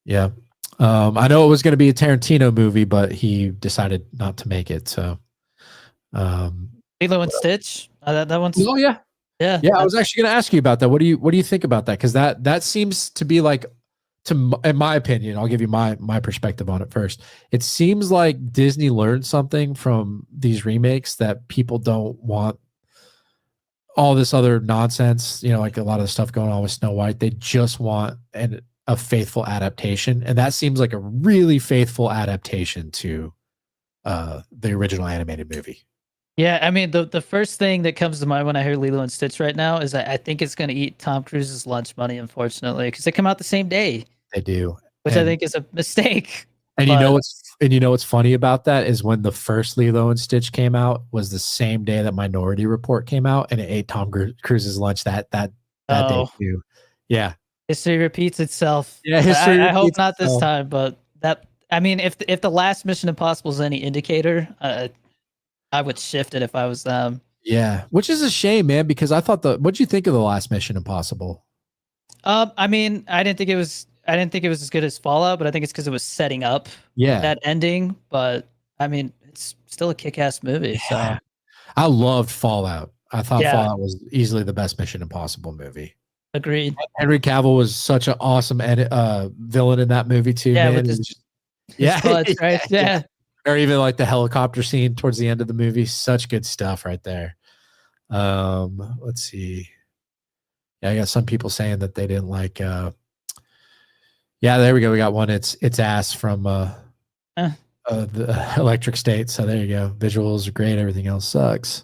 Yeah. I know it was going to be a Tarantino movie, but he decided not to make it. So, Lilo and Stitch. That one's. Oh yeah. Yeah. Yeah. I was actually going to ask you about that. What do you think about that? Cause that seems to be like, in my opinion, I'll give you my perspective on it first. It seems like Disney learned something from these remakes that people don't want all this other nonsense, like a lot of the stuff going on with Snow White. They just want a faithful adaptation. And that seems like a really faithful adaptation to the original animated movie. Yeah, I mean, the first thing that comes to mind when I hear Lilo and Stitch right now is that I think it's going to eat Tom Cruise's lunch money, unfortunately, because they come out the same day. They do, which I think is a mistake. And you know what's funny about that is when the first Lilo and Stitch came out was the same day that Minority Report came out, and it ate Tom Cruise's lunch that day too. Yeah, history repeats itself. Yeah, history. I hope not this time, but if the last Mission Impossible is any indicator, I would shift it if I was them. Yeah, which is a shame, man, because I thought what'd you think of the last Mission Impossible? I mean, I didn't think it was as good as Fallout, but I think it's because it was setting up that ending. But I mean, it's still a kick-ass movie. Yeah. So I loved Fallout. I thought Fallout was easily the best Mission Impossible movie. Agreed. Henry Cavill was such an awesome villain in that movie too. Yeah, man. with his buds, right? Yeah. Or even like the helicopter scene towards the end of the movie. Such good stuff right there. Let's see. Yeah, I got some people saying that they didn't like yeah, there we go. We got one. It's ass from the Electric State. So there you go. Visuals are great. Everything else sucks.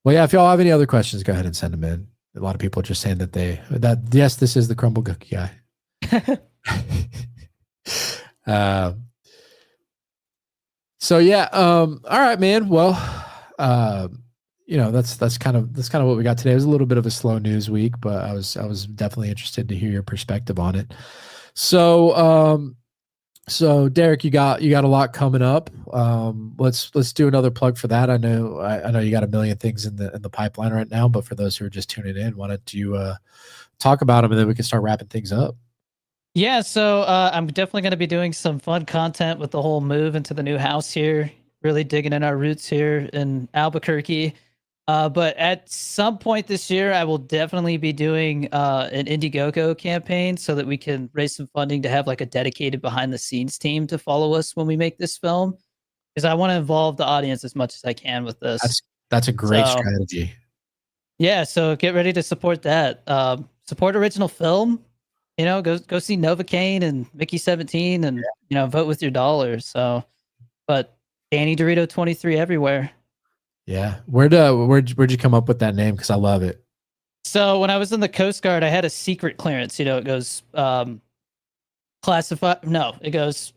Well, yeah, if y'all have any other questions, go ahead and send them in. A lot of people are just saying that yes, this is the crumble cookie guy. So yeah, all right, man. Well, that's kind of what we got today. It was a little bit of a slow news week, but I was definitely interested to hear your perspective on it. So Derek, you got a lot coming up. Let's do another plug for that. I know you got a million things in the pipeline right now, but for those who are just tuning in, why don't you talk about them and then we can start wrapping things up. Yeah, so I'm definitely going to be doing some fun content with the whole move into the new house here, really digging in our roots here in Albuquerque. But at some point this year, I will definitely be doing an Indiegogo campaign so that we can raise some funding to have like a dedicated behind the scenes team to follow us when we make this film. Because I want to involve the audience as much as I can with this. That's a great So- strategy. Yeah, so get ready to support that. Support original film. You know, go see Novocaine and Mickey 17, and you know, vote with your dollars. So, but DannyDorito23 everywhere. Yeah. Where'd you come up with that name? Because I love it. So when I was in the Coast Guard, I had a secret clearance. You know, it goes classified. No, it goes.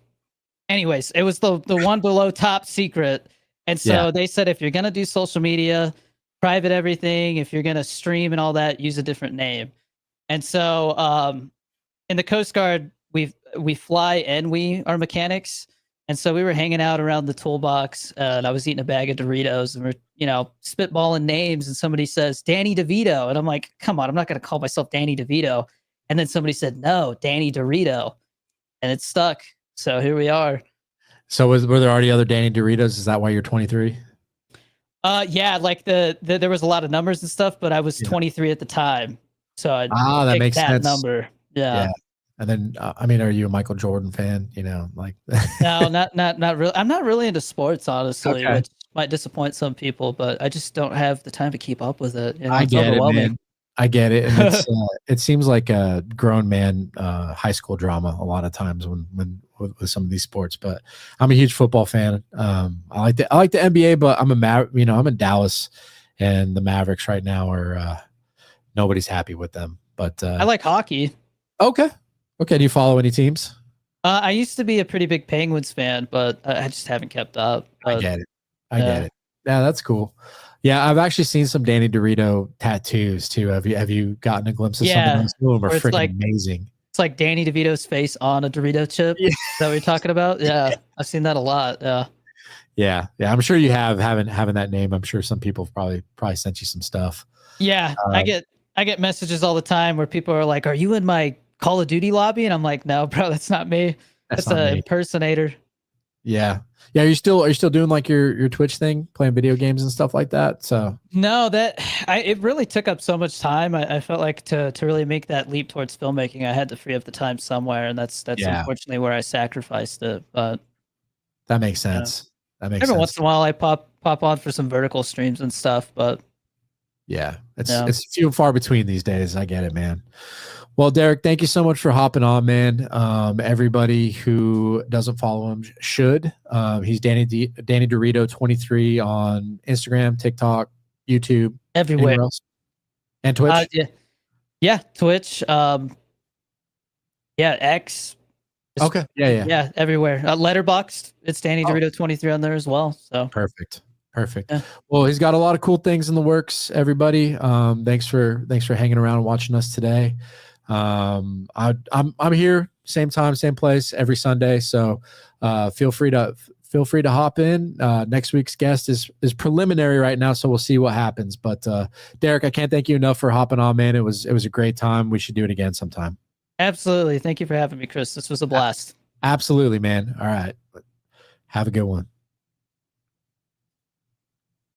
Anyways, it was the one below top secret, and so they said if you're gonna do social media, private everything. If you're gonna stream and all that, use a different name. And so in the Coast Guard, we fly and we are mechanics. And so we were hanging out around the toolbox, and I was eating a bag of Doritos, and we're, you know, spitballing names, and somebody says Danny DeVito, and I'm like, come on, I'm not going to call myself Danny DeVito. And then somebody said, no, Danny Dorito, and it stuck. So here we are. So were there already other Danny Doritos? Is that why you're 23? Yeah, like there was a lot of numbers and stuff, but I was 23 at the time, so I that makes sense. number. Yeah. And then, I mean, are you a Michael Jordan fan? You know, like No, not really. I'm not really into sports, honestly, Okay. which might disappoint some people, but I just don't have the time to keep up with it. You know, I it's get it, overwhelming. man. I get it. And it's, it seems like a grown man high school drama a lot of times when with some of these sports. But I'm a huge football fan. I like the NBA, but I'm I'm in Dallas, and the Mavericks right now are nobody's happy with them. But I like hockey. Okay. Do you follow any teams? I used to be a pretty big Penguins fan, but I just haven't kept up. I get it. Get it. Yeah, that's cool. Yeah, I've actually seen some Danny Dorito tattoos too. Have you gotten a glimpse of some of those? Some of them are freaking amazing. It's like Danny DeVito's face on a Dorito chip. Yeah. Is that what you're talking about? Yeah, I've seen that a lot. Yeah. I'm sure you have having that name. I'm sure some people probably sent you some stuff. Yeah, I get messages all the time where people are like, "Are you in my Call of Duty lobby?" And I'm like, "No, bro, that's not me. That's an impersonator." Yeah. Are you still doing like your Twitch thing, playing video games and stuff like that? So no, it really took up so much time. I felt like to really make that leap towards filmmaking, I had to free up the time somewhere, and that's unfortunately where I sacrificed it. But that makes sense. That makes every sense. once in a while I pop on for some vertical streams and stuff, but it's few and far between these days. I get it, man. Well, Derek, thank you so much for hopping on, man. Everybody who doesn't follow him should. He's Danny Dorito23 on Instagram, TikTok, YouTube, everywhere else? And Twitch. Yeah, Twitch. X. Okay. Yeah, everywhere. Letterboxd. It's Danny Dorito23 on there as well. So perfect. Yeah. Well, he's got a lot of cool things in the works. Everybody, thanks for hanging around and watching us today. I'm here, same time, same place every Sunday. So feel free to hop in. Next week's guest is preliminary right now, so we'll see what happens. But Derek, I can't thank you enough for hopping on, man. It was a great time. We should do it again sometime. Absolutely. Thank you for having me, Chris. This was a blast. Absolutely, man. All right. Have a good one.